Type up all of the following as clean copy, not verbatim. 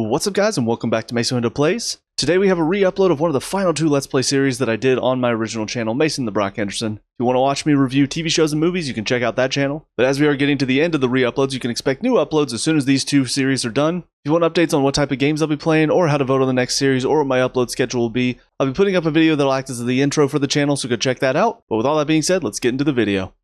What's up guys and welcome back to Maso Hendo Plays. Today we have a re-upload of one of the final two Let's Play series that I did on my original channel, Mason the Brock Henderson. If you want to watch me review TV shows and movies, you can check out that channel. But as we are getting to the end of the re-uploads, you can expect new uploads as soon as these two series are done. If you want updates on what type of games I'll be playing, or how to vote on the next series, or what my upload schedule will be, I'll be putting up a video that'll act as the intro for the channel, so go check that out. But with all that being said, let's get into the video.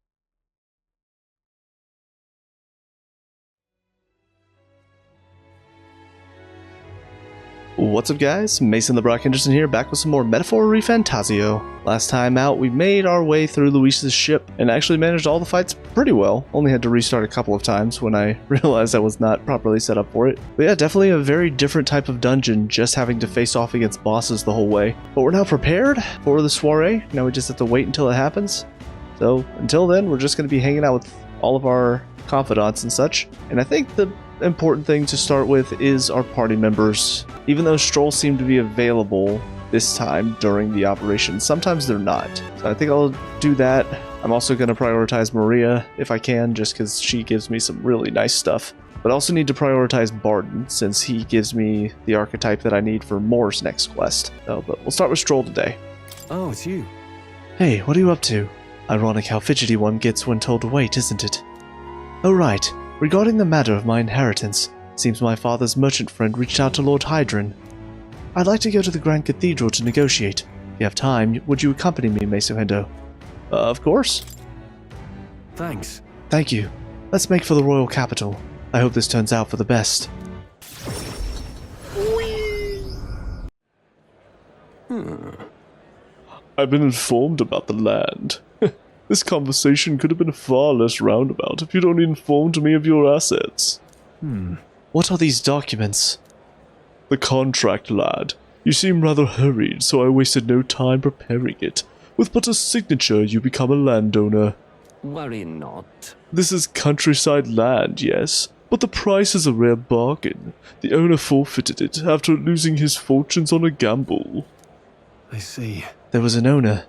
What's up guys, Mason the Brock Henderson here, back with some more Metaphor ReFantazio. Last time out, we made our way through Luis's ship, and actually managed all the fights pretty well. Only had to restart a couple of times when I realized I was not properly set up for it. But yeah, definitely a very different type of dungeon, just having to face off against bosses the whole way. But we're now prepared for the soiree, now we just have to wait until it happens. So, until then, we're just going to be hanging out with all of our confidants and such. And I think the important thing to start with is our party members. Even though Stroll seemed to be available this time during the operation, sometimes they're not. So I think I'll do that. I'm also going to prioritize Maria if I can, just because she gives me some really nice stuff. But I also need to prioritize Barton, since he gives me the archetype that I need for Moore's next quest. But we'll start with Stroll today. Oh, it's you. Hey, what are you up to? Ironic how fidgety one gets when told to wait, isn't it? Oh right. Regarding the matter of my inheritance, seems my father's merchant friend reached out to Lord Hydron. I'd like to go to the Grand Cathedral to negotiate. If you have time, would you accompany me, Maso Hendo? Of course. Thanks. Thank you. Let's make for the royal capital. I hope this turns out for the best. I've been informed about the land. This conversation could have been far less roundabout if you'd only informed me of your assets. What are these documents? The contract, lad. You seem rather hurried, so I wasted no time preparing it. With but a signature, you become a landowner. Worry not. This is countryside land, yes, but the price is a rare bargain. The owner forfeited it after losing his fortunes on a gamble. I see. There was an owner.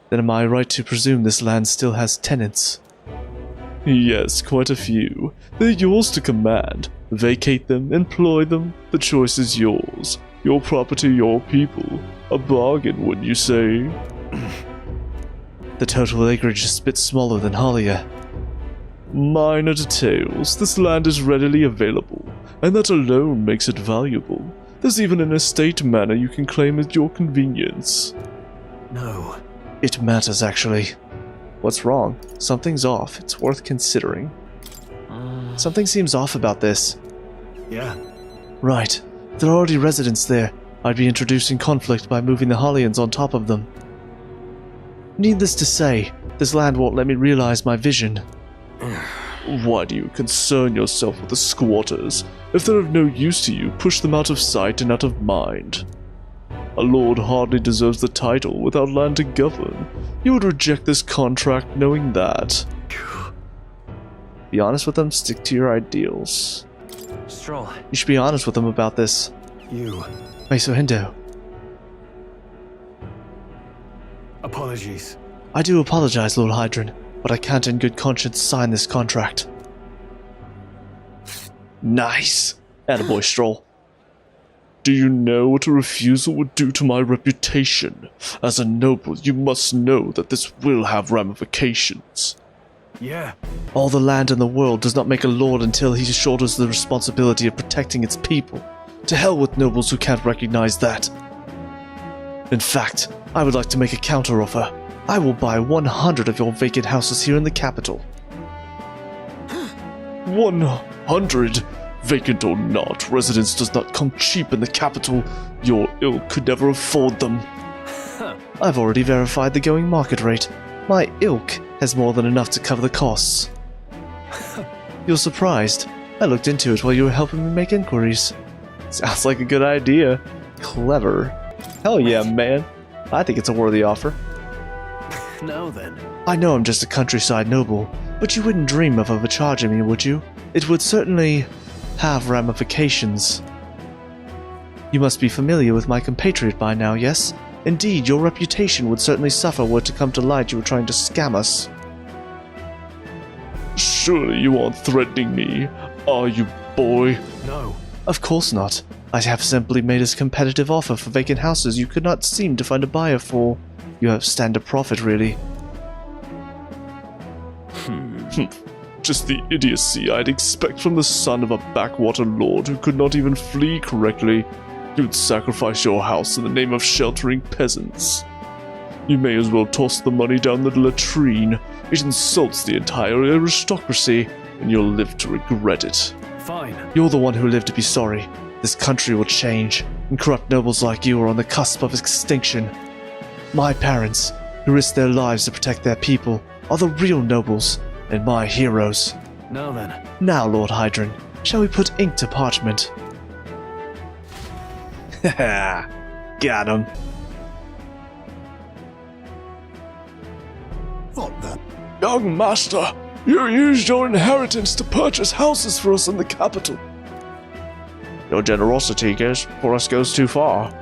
Then am I right to presume this land still has tenants? Yes, quite a few. They're yours to command. Vacate them, employ them. The choice is yours. Your property, your people. A bargain, wouldn't you say? The total acreage is a bit smaller than Halia. Minor details. This land is readily available, and that alone makes it valuable. There's even an estate manor you can claim at your convenience. No. It matters, actually. What's wrong? Something's off. It's worth considering. Something seems off about this. Yeah. Right. There are already residents there. I'd be introducing conflict by moving the Hollians on top of them. Needless to say, this land won't let me realize my vision. Why do you concern yourself with the squatters? If they're of no use to you, push them out of sight and out of mind. A lord hardly deserves the title without land to govern. You would reject this contract knowing that. Be honest with them, stick to your ideals. Stroll. You should be honest with them about this. You. Maso Hendo. Apologies. I do apologize, Lord Hydron, but I can't in good conscience sign this contract. Nice! Attaboy, Stroll. Do you know what a refusal would do to my reputation? As a noble, you must know that this will have ramifications. Yeah. All the land in the world does not make a lord until he shoulders the responsibility of protecting its people. To hell with nobles who can't recognize that. In fact, I would like to make a counteroffer. I will buy 100 of your vacant houses here in the capital. 100? Vacant or not, residence does not come cheap in the capital. Your ilk could never afford them. I've already verified the going market rate. My ilk has more than enough to cover the costs. You're surprised. I looked into it while you were helping me make inquiries. Sounds like a good idea. Clever. Hell yeah, man. I think it's a worthy offer. Now then. I know I'm just a countryside noble, but you wouldn't dream of overcharging me, would you? It would certainly have ramifications. You must be familiar with my compatriot by now, yes? Indeed, your reputation would certainly suffer were it to come to light you were trying to scam us. Surely you aren't threatening me, are you, boy? No. Of course not. I have simply made a competitive offer for vacant houses you could not seem to find a buyer for. You have stand to profit, really. Just the idiocy I'd expect from the son of a backwater lord who could not even flee correctly. You'd sacrifice your house in the name of sheltering peasants. You may as well toss the money down the latrine. It insults the entire aristocracy, and you'll live to regret it. Fine. You're the one who lived to be sorry. This country will change, and corrupt nobles like you are on the cusp of extinction. My parents, who risked their lives to protect their people, are the real nobles, and my heroes. Now then. Now, Lord Hydron, shall we put ink to parchment? Haha, got him. What the? Young master, you used your inheritance to purchase houses for us in the capital. Your generosity for us goes too far.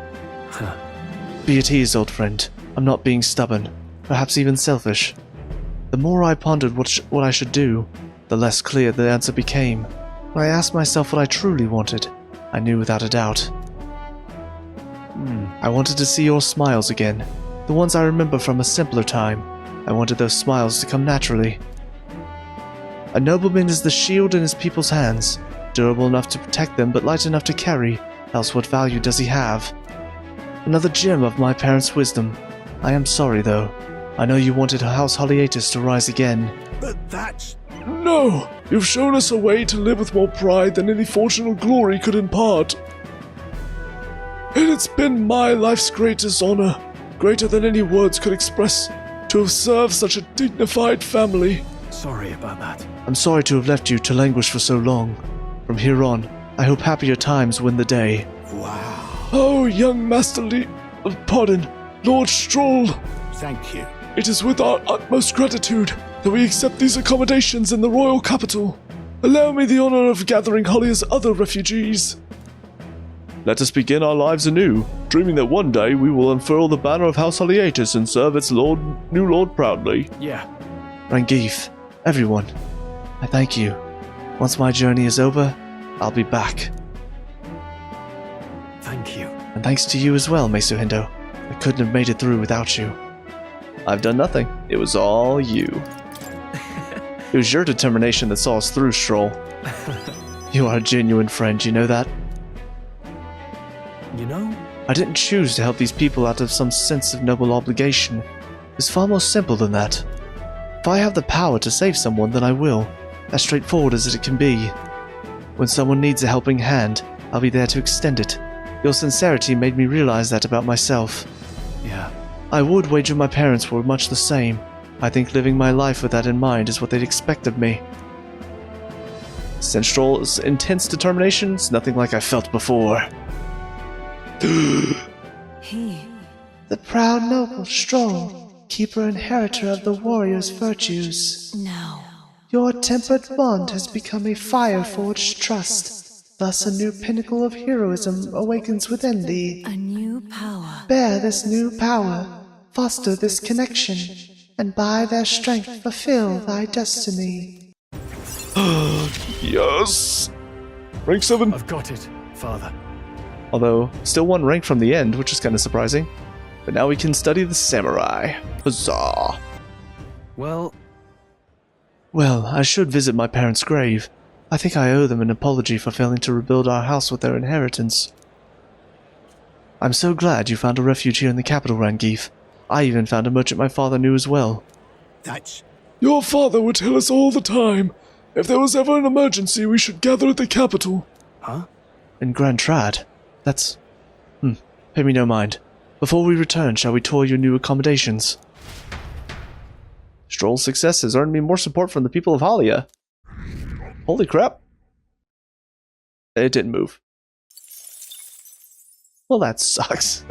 Be at ease, old friend. I'm not being stubborn, perhaps even selfish. The more I pondered what I should do, the less clear the answer became. When I asked myself what I truly wanted, I knew without a doubt. I wanted to see your smiles again, the ones I remember from a simpler time. I wanted those smiles to come naturally. A nobleman is the shield in his people's hands, durable enough to protect them but light enough to carry, else what value does he have? Another gem of my parents' wisdom. I am sorry, though. I know you wanted House Holyatus to rise again. But that's... No! You've shown us a way to live with more pride than any fortune or glory could impart. And it's been my life's greatest honor, greater than any words could express, to have served such a dignified family. Sorry about that. I'm sorry to have left you to languish for so long. From here on, I hope happier times win the day. Wow. Oh, young Master Lord Stroll. Thank you. It is with our utmost gratitude that we accept these accommodations in the royal capital. Allow me the honor of gathering Holly's other refugees. Let us begin our lives anew, dreaming that one day we will unfurl the banner of House Holyatus and serve its new lord proudly. Yeah. Rangif, everyone, I thank you. Once my journey is over, I'll be back. Thank you. And thanks to you as well, Maso Hendo. I couldn't have made it through without you. I've done nothing. It was all you. It was your determination that saw us through, Stroll. You are a genuine friend, you know that? You know? I didn't choose to help these people out of some sense of noble obligation. It's far more simple than that. If I have the power to save someone, then I will. As straightforward as it can be. When someone needs a helping hand, I'll be there to extend it. Your sincerity made me realize that about myself. Yeah. I would wager my parents were much the same. I think living my life with that in mind is what they'd expect of me. Since Stroll's intense determination is nothing like I felt before. He. The proud noble Stroll, keeper and inheritor of the warrior's virtues. No. Your tempered bond has become a fire-forged trust. Thus a new pinnacle of heroism awakens within thee. A new power. Bear this new power, foster this connection, and by their strength fulfill thy destiny. Yes! Rank 7. I've got it, Father. Although, still one rank from the end, which is kind of surprising. But now we can study the samurai. Huzzah! Well, I should visit my parents' grave. I think I owe them an apology for failing to rebuild our house with their inheritance. I'm so glad you found a refuge here in the capital, Rangif. I even found a merchant my father knew as well. That's... Your father would tell us all the time. If there was ever an emergency, we should gather at the capital. huh? In Grand Trad? That's... Pay me no mind. Before we return, shall we tour your new accommodations? Stroll's success has earned me more support from the people of Halia. Holy crap. It didn't move. Well, that sucks.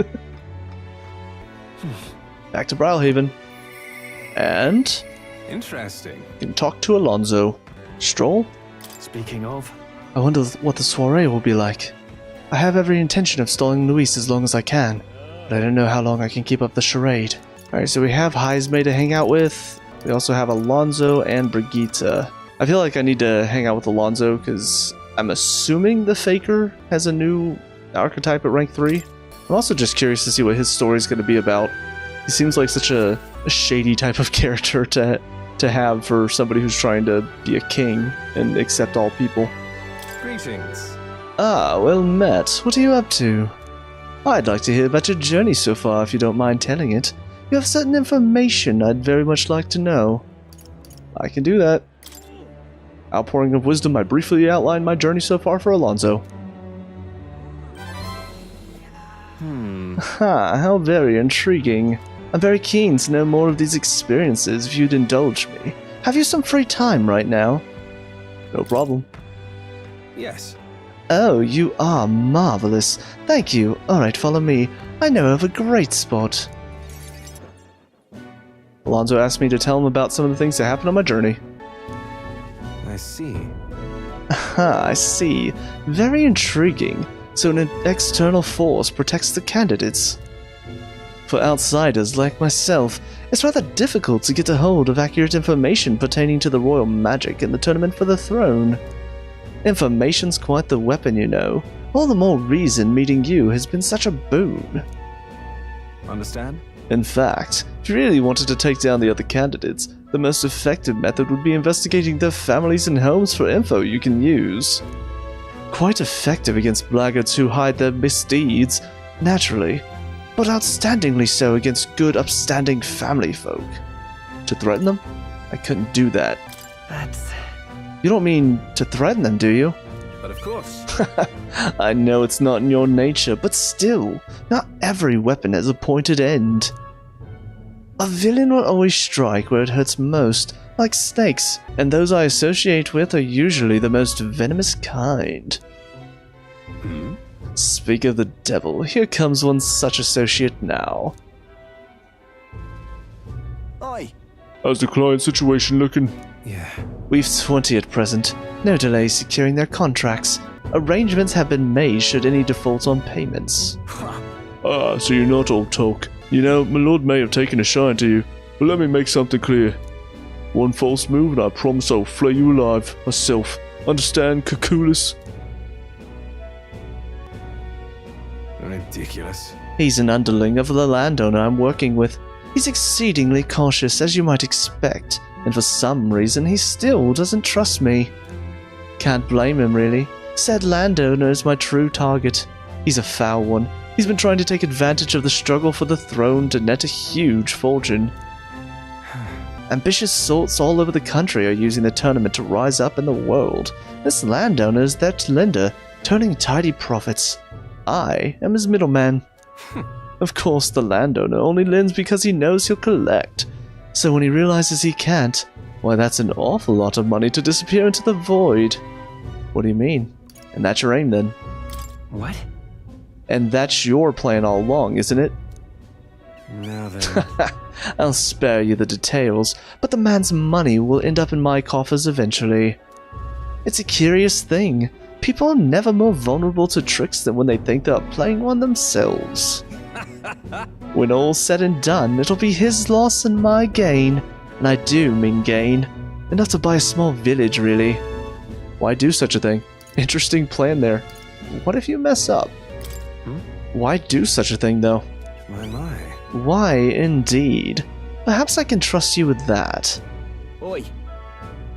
Back to Brilhaven. And... Interesting. can talk to Alonso. Stroll? Speaking of, I wonder what the soiree will be like. I have every intention of stalling Luis as long as I can, but I don't know how long I can keep up the charade. Alright, so we have Heismay to hang out with. We also have Alonso and Brigitte. I feel like I need to hang out with Alonso because I'm assuming the Faker has a new archetype at rank 3. I'm also just curious to see what his story is going to be about. He seems like such a shady type of character to have for somebody who's trying to be a king and accept all people. Greetings. Ah, well met. What are you up to? I'd like to hear about your journey so far, if you don't mind telling it. You have certain information I'd very much like to know. I can do that. Outpouring of wisdom, I briefly outlined my journey so far for Alonso. Ha, how very intriguing. I'm very keen to know more of these experiences if you'd indulge me. Have you some free time right now? No problem. Yes. Oh, you are marvelous. Thank you. Alright, follow me. I know of a great spot. Alonso asked me to tell him about some of the things that happened on my journey. I see. Aha, I see. Very intriguing. So an external force protects the candidates. For outsiders like myself, it's rather difficult to get a hold of accurate information pertaining to the royal magic in the tournament for the throne. Information's quite the weapon, you know. All the more reason meeting you has been such a boon. Understand? In fact, if you really wanted to take down the other candidates, the most effective method would be investigating their families and homes for info you can use. Quite effective against blackguards who hide their misdeeds, naturally, but outstandingly so against good, upstanding family folk. To threaten them? I couldn't do that. That's... You don't mean to threaten them, do you? But of course. I know it's not in your nature, but still, not every weapon has a pointed end. A villain will always strike where it hurts most, like snakes, and those I associate with are usually the most venomous kind. Speak of the devil, here comes one such associate now. Oi! How's the client situation looking? Yeah. We've 20 at present. No delay securing their contracts. Arrangements have been made should any default on payments. Ah, so you're not all talk. You know, my lord may have taken a shine to you, but let me make something clear. One false move and I promise I'll flay you alive, myself. Understand, Caculus? Ridiculous. He's an underling of the landowner I'm working with. He's exceedingly cautious, as you might expect, and for some reason he still doesn't trust me. Can't blame him, really. Said landowner is my true target. He's a foul one. He's been trying to take advantage of the struggle for the throne to net a huge fortune. Ambitious sorts all over the country are using the tournament to rise up in the world. This landowner is their lender, turning tidy profits. I am his middleman. Of course, the landowner only lends because he knows he'll collect. So when he realizes he can't, why that's an awful lot of money to disappear into the void. What do you mean? And that's your aim then? What? And that's your plan all along, isn't it? Now then. I'll spare you the details, but the man's money will end up in my coffers eventually. It's a curious thing. People are never more vulnerable to tricks than when they think they are playing one themselves. When all's said and done, it'll be his loss and my gain. And I do mean gain. Enough to buy a small village, really. Why do such a thing? Interesting plan there. What if you mess up? Why do such a thing, though? My. Why, indeed. Perhaps I can trust you with that. Oi!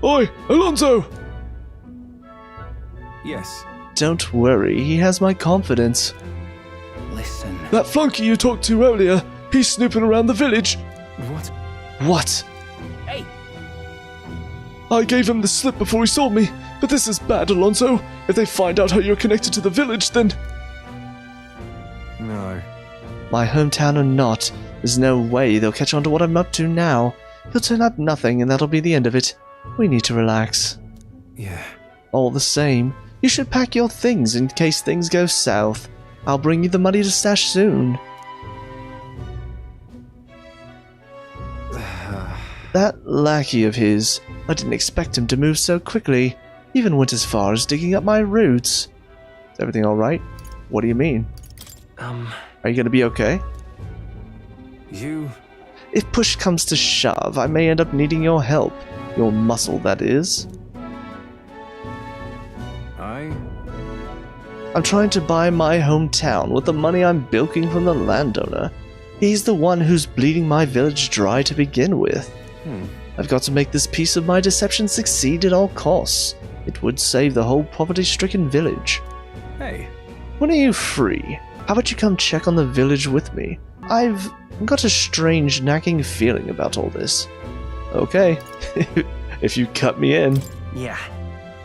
Oi, Alonso! Yes. Don't worry, he has my confidence. Listen. That flunky you talked to earlier, he's snooping around the village. What? What? Hey! I gave him the slip before he sold me, but this is bad, Alonso. If they find out how you're connected to the village, then... No. My hometown or not, there's no way they'll catch on to what I'm up to now. He'll turn up nothing and that'll be the end of it. We need to relax. Yeah. All the same, you should pack your things in case things go south. I'll bring you the money to stash soon. That lackey of his, I didn't expect him to move so quickly. Even went as far as digging up my roots. Is everything alright? What do you mean? Are you gonna be okay? You... If push comes to shove, I may end up needing your help. Your muscle, that is. I I'm trying to buy my hometown with the money I'm bilking from the landowner. He's the one who's bleeding my village dry to begin with. I've got to make this piece of my deception succeed at all costs. It would save the whole poverty-stricken village. Hey. When are you free? How about you come check on the village with me? I've got a strange, nagging feeling about all this. Okay. If you cut me in, Yeah.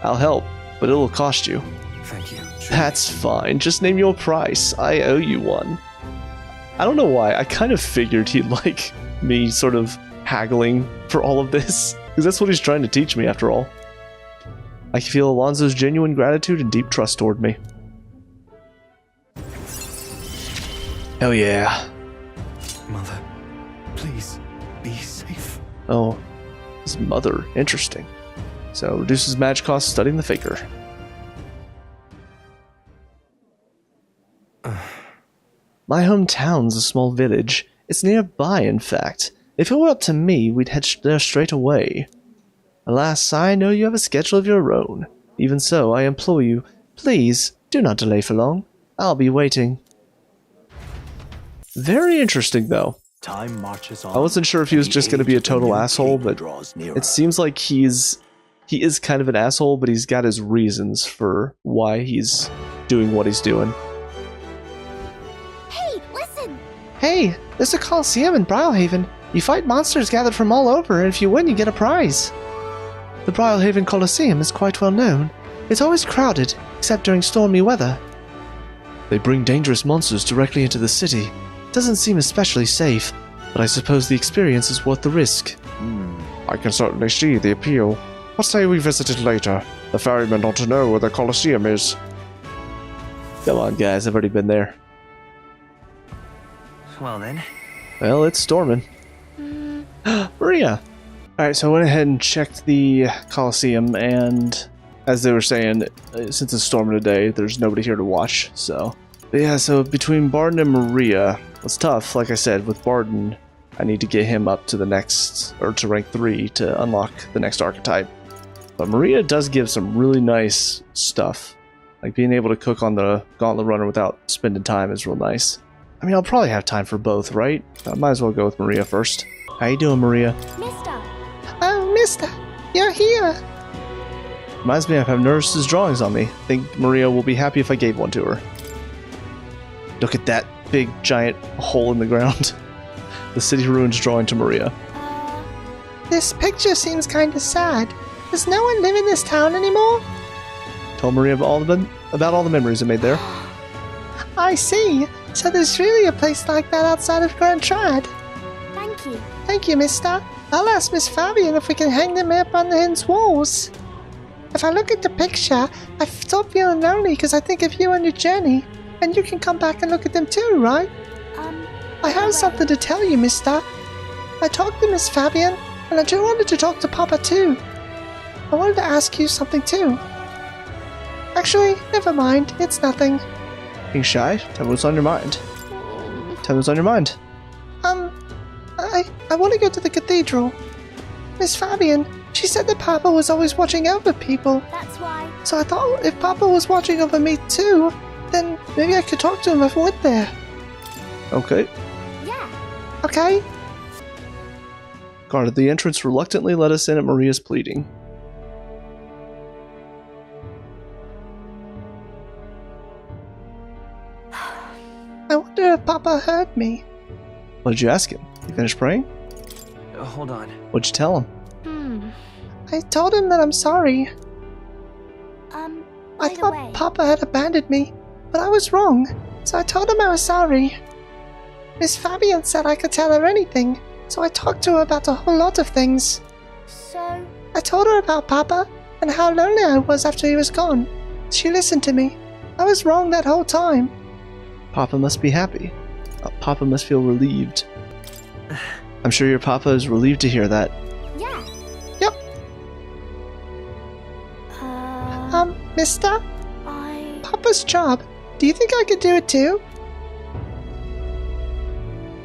I'll help, but it'll cost you. Thank you. That's fine. Just name your price. I owe you one. I don't know why. I kind of figured he'd like me sort of haggling for all of this, because that's what he's trying to teach me after all. I can feel Alonzo's genuine gratitude and deep trust toward me. Hell yeah. Mother, please be safe. Oh, his mother. Interesting. So, reduces magic cost studying the faker. My hometown's a small village. It's nearby, in fact. If it were up to me, we'd head there straight away. Alas, I know you have a schedule of your own. Even so, I implore you, please, do not delay for long. I'll be waiting. Very interesting, though. Time marches on. I wasn't sure if he was just going to be a total asshole, but it seems like he is kind of an asshole, but he's got his reasons for why he's doing what he's doing. Hey, listen! Hey, there's a Coliseum in Brilehaven. You fight monsters gathered from all over, and if you win, you get a prize. The Brilehaven Coliseum is quite well known. It's always crowded, except during stormy weather. They bring dangerous monsters directly into the city. Doesn't seem especially safe, but I suppose the experience is worth the risk. I can certainly see the appeal. What say we visit it later? The ferrymen ought to know where the Colosseum is. Come on, guys, I've already been there. Well then. Well, it's storming. Maria! Alright, so I went ahead and checked the Coliseum, and as they were saying, since it's storming today, there's nobody here to watch, so... But yeah, so between Barden and Maria, it's tough. Like I said, with Barden, I need to get him up to the next, or to rank 3 to unlock the next archetype. But Maria does give some really nice stuff. Like being able to cook on the Gauntlet Runner without spending time is real nice. I mean, I'll probably have time for both, right? I might as well go with Maria first. How you doing, Maria? Mister! Oh, mister! You're here! Reminds me, I have Nurse's drawings on me. I think Maria will be happy if I gave one to her. Look at that big, giant hole in the ground. The City Ruins drawing to Maria. This picture seems kinda sad. Does no one live in this town anymore? Told Maria about all the memories I made there. I see. So there's really a place like that outside of Grand Trad. Thank you. Thank you, mister. I'll ask Miss Fabian if we can hang them up on the hens' walls. If I look at the picture, I stop feeling lonely because I think of you on your journey. And you can come back and look at them too, right? I have something to tell you, mister. I talked to Miss Fabian, and I just wanted to talk to Papa too. I wanted to ask you something too. Actually, never mind. It's nothing. Being shy? Tell me what's on your mind. Tell me what's on your mind. I want to go to the cathedral. Miss Fabian, she said that Papa was always watching over people. That's why. So I thought if Papa was watching over me too, then maybe I could talk to him if I went there. Okay. Yeah. Okay? Guard at the entrance reluctantly let us in at Maria's pleading. I wonder if Papa heard me. What did you ask him? You finished praying? Hold on. What'd you tell him? I told him that I'm sorry. I By the thought way, Papa had abandoned me, but I was wrong, so I told him I was sorry. Miss Fabian said I could tell her anything, so I talked to her about a whole lot of things. so I told her about Papa and how lonely I was after he was gone. She listened to me. I was wrong that whole time. Papa must be happy. Papa must feel relieved. I'm sure your Papa is relieved to hear that. yeah. Yep. Uh, Mister? I. Papa's job. Do you think I could do it too?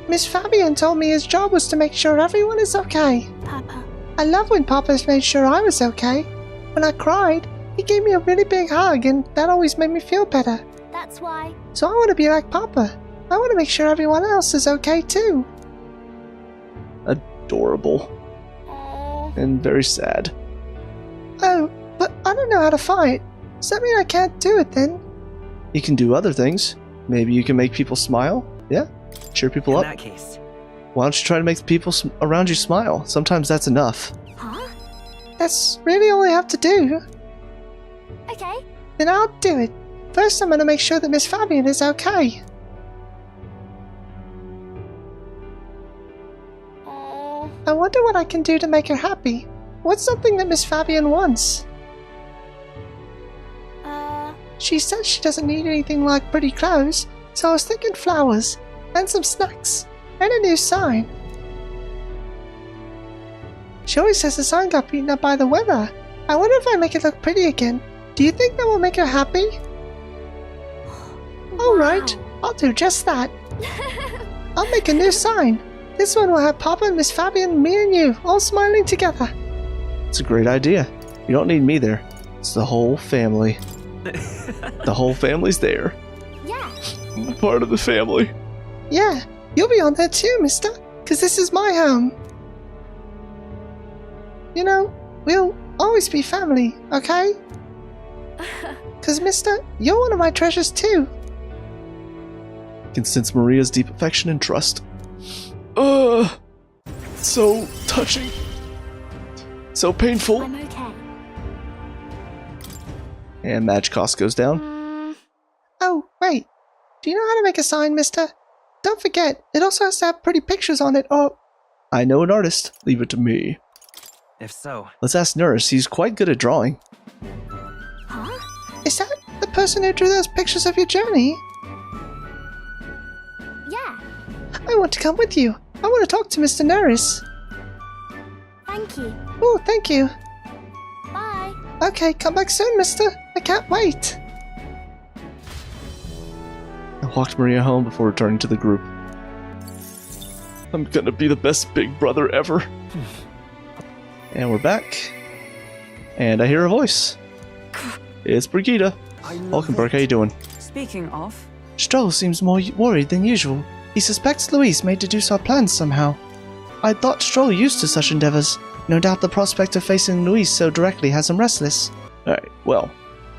Miss Fabian told me his job was to make sure everyone is okay. Papa. I love when Papa's made sure I was okay. When I cried, he gave me a really big hug and that always made me feel better. That's why. So I want to be like Papa. I want to make sure everyone else is okay too. Adorable. And very sad. Oh, but I don't know how to fight. Does that mean I can't do it then? You can do other things. Maybe you can make people smile? Yeah? Cheer people In up? that case, Why don't you try to make the people around you smile? Sometimes that's enough. Huh? That's really all I have to do. Okay. Then I'll do it. First, I'm going to make sure that Miss Fabian is okay. I wonder what I can do to make her happy. What's something that Miss Fabian wants? She says she doesn't need anything like pretty clothes, so I was thinking flowers, and some snacks, and a new sign. She always says the sign got beaten up by the weather. I wonder if I make it look pretty again. Do you think that will make her happy? Alright, I'll do just that. I'll make a new sign. This one will have Papa and Miss Fabian, me and you, all smiling together. It's a great idea. You don't need me there. It's the whole family. The whole family's there. Yeah. I'm part of the family. Yeah, you'll be on there too, mister, because this is my home. You know, we'll always be family, okay? Because, mister, you're one of my treasures too. I can sense Maria's deep affection and trust. So touching. So painful. I'm okay. And match cost goes down. Oh, wait. Do you know how to make a sign, mister? Don't forget, it also has to have pretty pictures on it, or... I know an artist. Leave it to me. if so, Let's ask Nurse. He's quite good at drawing. Huh? Is that the person who drew those pictures of your journey? Yeah. I want to come with you. I want to talk to Mr. Norris. Thank you. Oh, thank you. Bye. Okay, come back soon, mister. I can't wait. I walked Maria home before returning to the group. I'm gonna be the best big brother ever. And we're back. And I hear a voice. It's Brigitte. Welcome, Burke. How you doing? Speaking of, Stroll seems more worried than usual. He suspects Louise may deduce our plans somehow. I thought Stroll used to such endeavors. No doubt the prospect of facing Louise so directly has him restless. Alright, well,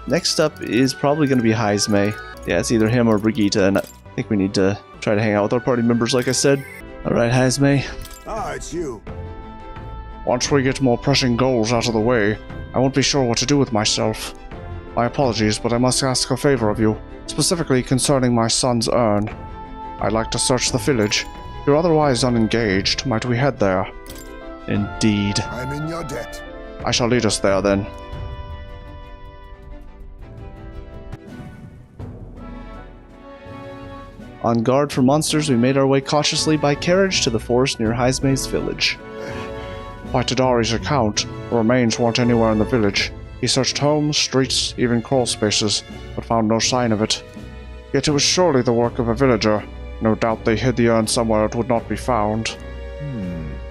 next up is probably going to be Heisme. Yeah, it's either him or Brigitte, and I think we need to try to hang out with our party members, like I said. Alright, Heisme. Ah, it's you. Once we get more pressing goals out of the way, I won't be sure what to do with myself. My apologies, but I must ask a favor of you, specifically concerning my son's urn. I'd like to search the village. If you're otherwise unengaged, might we head there? Indeed. I'm in your debt. I shall lead us there then. On guard for monsters, we made our way cautiously by carriage to the forest near Heisme's village. By Tadari's account, the remains weren't anywhere in the village. He searched homes, streets, even crawl spaces, but found no sign of it. Yet it was surely the work of a villager. No doubt they hid the urn somewhere it would not be found.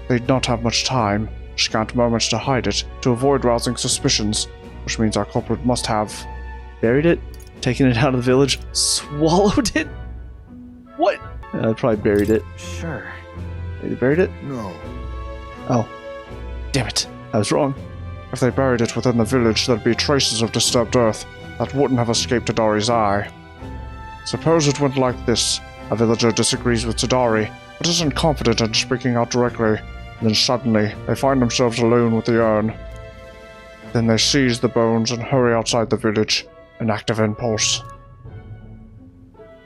They'd not have much time, scant moments to hide it, to avoid rousing suspicions, which means our culprit must have... Buried it, taken it out of the village, swallowed it? What? Probably buried it. sure. They buried it? No. Oh. Damn it. I was wrong. If they buried it within the village, there'd be traces of disturbed earth that wouldn't have escaped Tadari's eye. Suppose it went like this. A villager disagrees with Tadari, but isn't confident in speaking out directly. Then suddenly, they find themselves alone with the urn. Then they seize the bones and hurry outside the village, an act of impulse.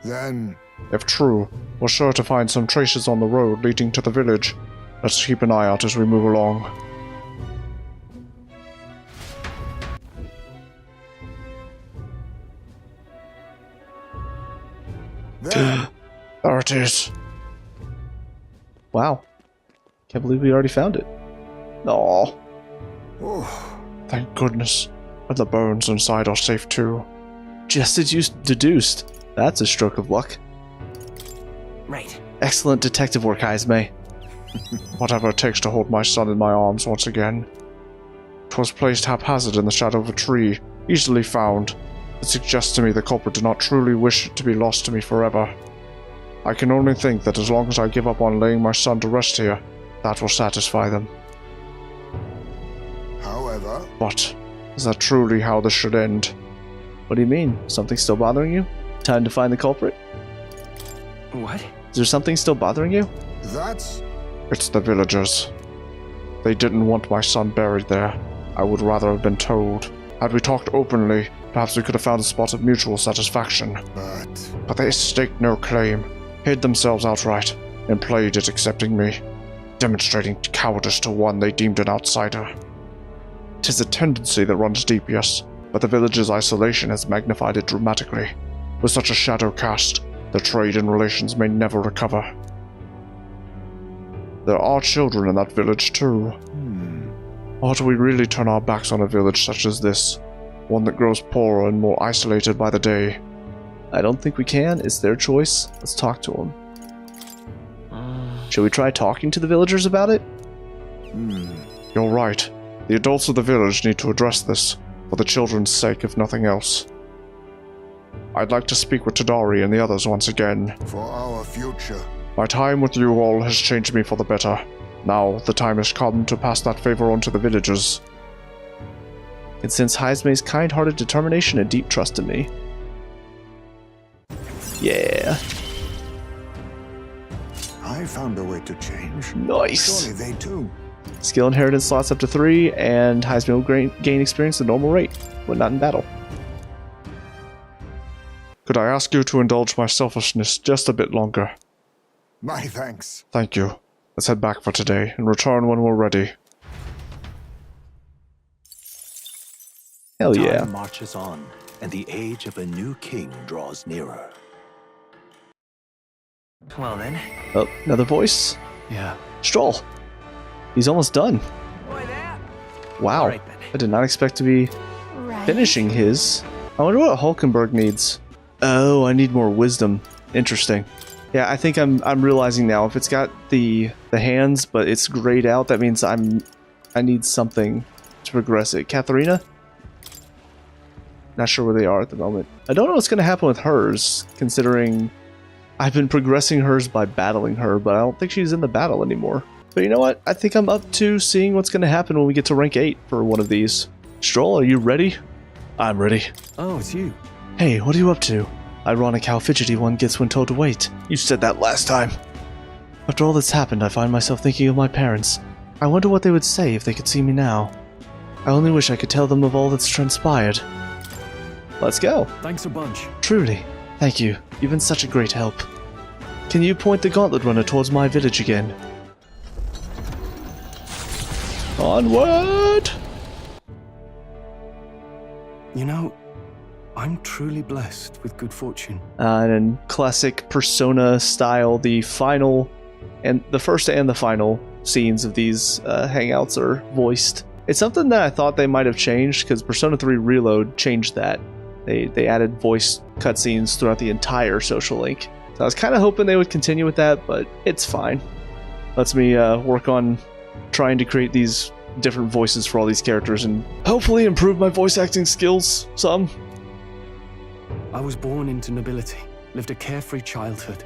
Then, If true, we're sure to find some traces on the road leading to the village. Let's keep an eye out as we move along. there. There it is. Wow. Can't believe we already found it. Aw. Oh, Thank goodness. And the bones inside are safe too. Just as you deduced. That's a stroke of luck. Right. Excellent detective work, Heisme. Whatever it takes to hold my son in my arms once again. 'Twas placed haphazard in the shadow of a tree, easily found. It suggests to me the culprit did not truly wish it to be lost to me forever. I can only think that as long as I give up on laying my son to rest here, that will satisfy them. However, But is that truly how this should end? What do you mean? Something still bothering you? Time to find the culprit? What? Is there something still bothering you? that's It's the villagers. They didn't want my son buried there. I would rather have been told. Had we talked openly, perhaps we could have found a spot of mutual satisfaction. But they staked no claim, hid themselves outright, and played at accepting me, demonstrating cowardice to one they deemed an outsider. 'Tis a tendency that runs deep, yes, but the village's isolation has magnified it dramatically. With such a shadow cast, the trade and relations may never recover. There are children in that village too. Ought we really turn our backs on a village such as this, one that grows poorer and more isolated by the day? I don't think we can. It's their choice. Let's talk to them. Should we try talking to the villagers about it? You're right. The adults of the village need to address this, for the children's sake if nothing else. I'd like to speak with Tadari and the others once again. for our future. My time with you all has changed me for the better. Now the time has come to pass that favor on to the villagers. I can sense Heismay's kind-hearted determination and deep trust in me. Yeah. I found a way to change. Nice. Surely they too. Skill inheritance slots up to 3, and Heismay will gain experience at normal rate, when not in battle. Could I ask you to indulge my selfishness just a bit longer? My thanks. Thank you. Let's head back for today and return when we're ready. Hell yeah. Time marches on, and the age of a new king draws nearer. Well then. Oh, another voice. Yeah. Stroll. He's almost done. Boy there. Wow. All right then. I did not expect to be Right. finishing his. I wonder what Hulkenberg needs. Oh, I need more wisdom. Interesting. Yeah, I think I'm realizing now if it's got the hands but it's grayed out, that means I need something to progress it. Katharina? Not sure where they are at the moment. I don't know what's going to happen with hers, considering I've been progressing hers by battling her, but I don't think she's in the battle anymore. But you know what? I think I'm up to seeing what's going to happen when we get to rank 8 for one of these. Stroll, are you ready? I'm ready. Oh, it's you. Hey, what are you up to? Ironic how fidgety one gets when told to wait. You said that last time. After all that's happened, I find myself thinking of my parents. I wonder what they would say if they could see me now. I only wish I could tell them of all that's transpired. Let's go. Thanks a bunch. Truly. Thank you. You've been such a great help. Can you point the gauntlet runner towards my village again? Onward! You know, I'm truly blessed with good fortune. And in classic Persona style, the final and the first and the final scenes of these hangouts are voiced. It's something that I thought they might have changed because Persona 3 Reload changed that. They added voice cutscenes throughout the entire social link. So I was kind of hoping they would continue with that, but it's fine. Lets me work on trying to create these different voices for all these characters and hopefully improve my voice acting skills some. I was born into nobility, lived a carefree childhood,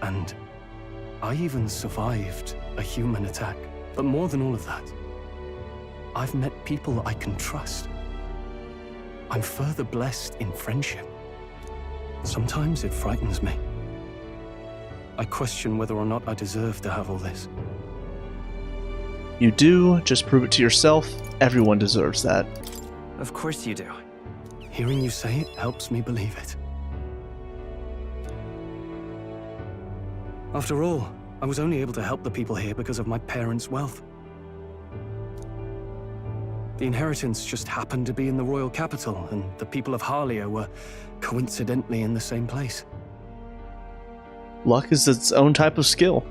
and I even survived a human attack. But more than all of that, I've met people I can trust. I'm further blessed in friendship. Sometimes it frightens me. I question whether or not I deserve to have all this. You do, just prove it to yourself. Everyone deserves that. Of course you do. Hearing you say it helps me believe it. After all, I was only able to help the people here because of my parents' wealth. The inheritance just happened to be in the royal capital, and the people of Harlia were coincidentally in the same place. Luck is its own type of skill.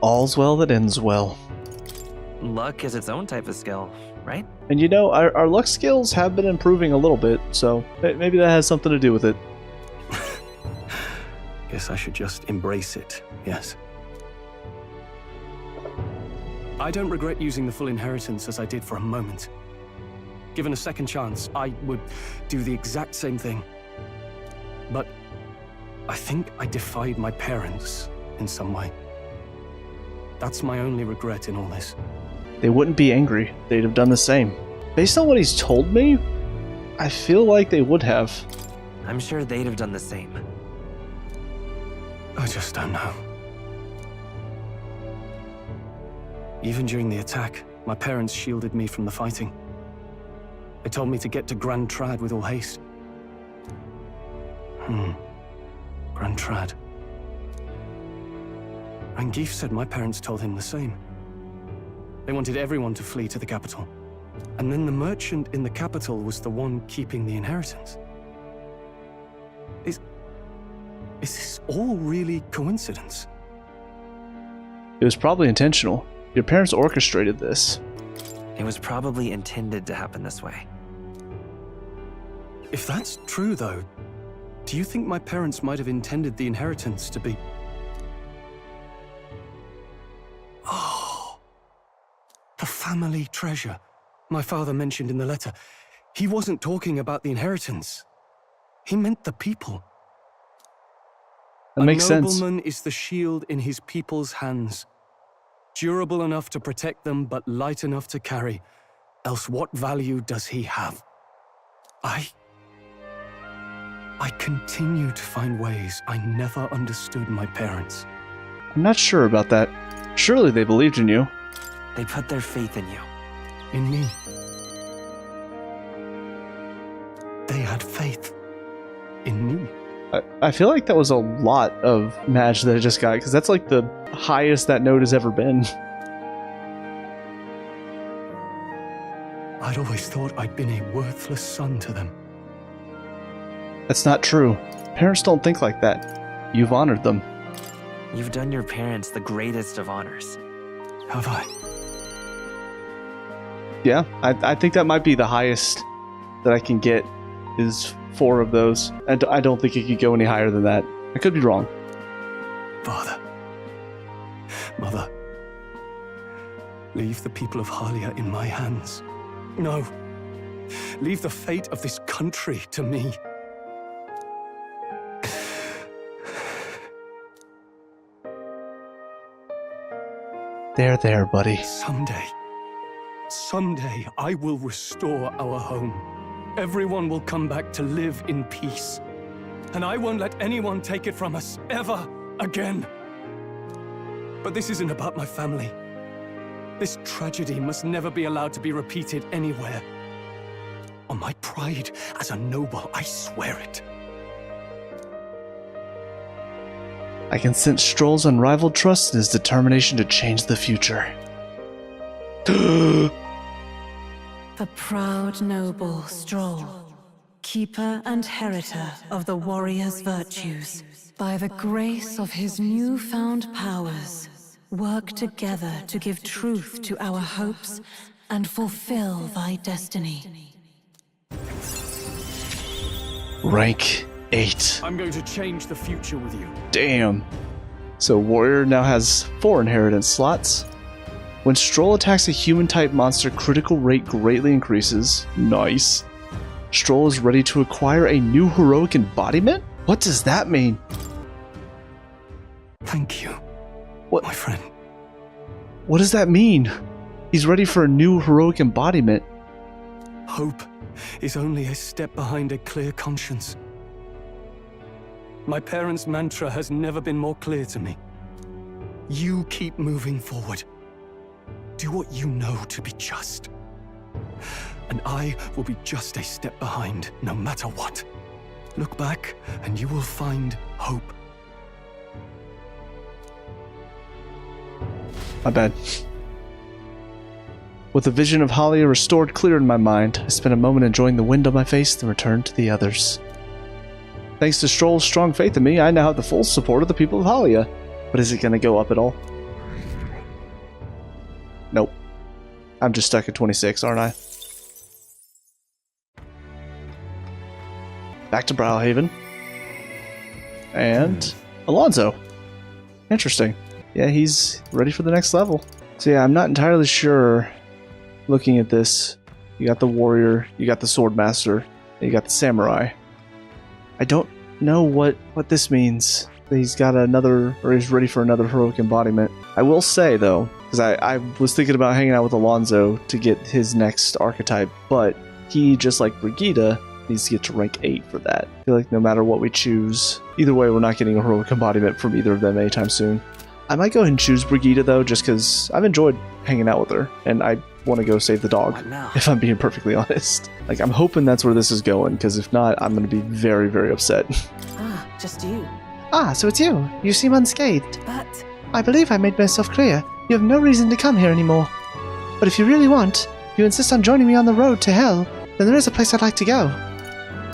All's well that ends well. Luck is its own type of skill, right? And you know, our luck skills have been improving a little bit, so maybe that has something to do with it. Guess I should just embrace it, yes. I don't regret using the full inheritance as I did for a moment. Given a second chance, I would do the exact same thing. But I think I defied my parents in some way. That's my only regret in all this. They wouldn't be angry. They'd have done the same. Based on what he's told me, I feel like they would have. I'm sure they'd have done the same. I just don't know. Even during the attack, my parents shielded me from the fighting. They told me to get to Grand Trad with all haste. Grand Trad. Rangif said my parents told him the same. They wanted everyone to flee to the capital. And then the merchant in the capital was the one keeping the inheritance. Is this all really coincidence? It was probably intentional. Your parents orchestrated this. It was probably intended to happen this way. If that's true, though, do you think my parents might have intended the inheritance to be... Oh, the family treasure my father mentioned in the letter. He wasn't talking about the inheritance. He meant the people. That makes sense. A nobleman is the shield in his people's hands. Durable enough to protect them, but light enough to carry. Else what value does he have? I continue to find ways I never understood my parents. I'm not sure about that. Surely they believed in you. They put their faith in you. In me. They had faith in me. I feel like that was a lot of match that I just got, because that's like the highest that note has ever been. I'd always thought I'd been a worthless son to them. That's not true. Parents don't think like that. You've honored them. You've done your parents the greatest of honors. Have I? Yeah, I think that might be the highest that I can get, is 4 of those. And I don't think it could go any higher than that. I could be wrong. Father. Mother. Leave the people of Halia in my hands. No. Leave the fate of this country to me. There, buddy. Someday I will restore our home. Everyone will come back to live in peace. And I won't let anyone take it from us, ever again. But this isn't about my family. This tragedy must never be allowed to be repeated anywhere. On my pride as a noble, I swear it. I can sense Stroll's unrivaled trust and his determination to change the future. The proud noble Stroll, keeper and heritor of the warrior's virtues, by the grace of his newfound powers, work together to give truth to our hopes and fulfill thy destiny. Rank 8. I'm going to change the future with you. Damn. So Warrior now has 4 inheritance slots. When Stroll attacks a human-type monster, critical rate greatly increases. Nice. Stroll is ready to acquire a new heroic embodiment? What does that mean? Thank you, What? my friend. What does that mean? He's ready for a new heroic embodiment. Hope is only a step behind a clear conscience. My parents' mantra has never been more clear to me. You keep moving forward. Do what you know to be just. And I will be just a step behind, no matter what. Look back, and you will find hope. My bad. With the vision of Halia restored clear in my mind, I spent a moment enjoying the wind on my face, then returned to the others. Thanks to Stroll's strong faith in me, I now have the full support of the people of Halia. But is it going to go up at all? Nope. I'm just stuck at 26, aren't I? Back to Browhaven. And Alonso. Interesting. Yeah, he's ready for the next level. So yeah, I'm not entirely sure. Looking at this, you got the warrior, you got the sword master, and you got the samurai. I don't know what this means. He's got another, or he's ready for another heroic embodiment. I will say, though, because I was thinking about hanging out with Alonso to get his next archetype, but he, just like Brigitte, needs to get to rank 8 for that. I feel like no matter what we choose, either way, we're not getting a heroic embodiment from either of them anytime soon. I might go ahead and choose Brigitte, though, just because I've enjoyed hanging out with her, and I want to go save the dog, What now? if I'm being perfectly honest. Like, I'm hoping that's where this is going, because if not, I'm going to be very, very upset. Ah, just you. Ah, so it's you. You seem unscathed. But I believe I made myself clear. You have no reason to come here anymore. But if you really want, if you insist on joining me on the road to hell, then there is a place I'd like to go.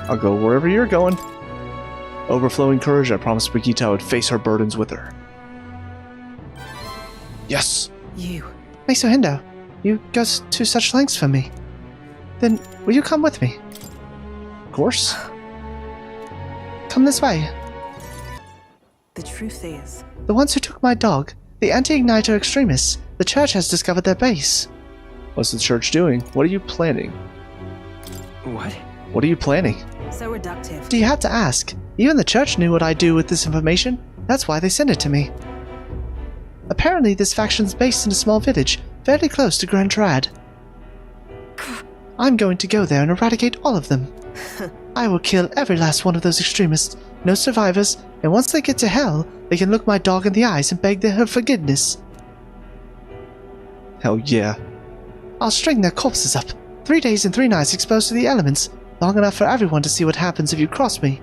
I'll go wherever you're going. Overflowing courage, I promised Brigitte I would face her burdens with her. Yes! you. Maso Hendo, you go to such lengths for me. Then, will you come with me? Of course. Come this way. The truth is, The ones who took my dog, the anti-igniter extremists, the church has discovered their base. What's the church doing? What are you planning? What? What are you planning? so reductive. Do you have to ask? Even the church knew what I'd do with this information. That's why they sent it to me. Apparently, this faction's based in a small village, fairly close to Grand Trad. I'm going to go there and eradicate all of them. I will kill every last one of those extremists. No survivors, and once they get to hell, they can look my dog in the eyes and beg her forgiveness. Hell yeah. I'll string their corpses up. 3 days and 3 nights exposed to the elements, long enough for everyone to see what happens if you cross me.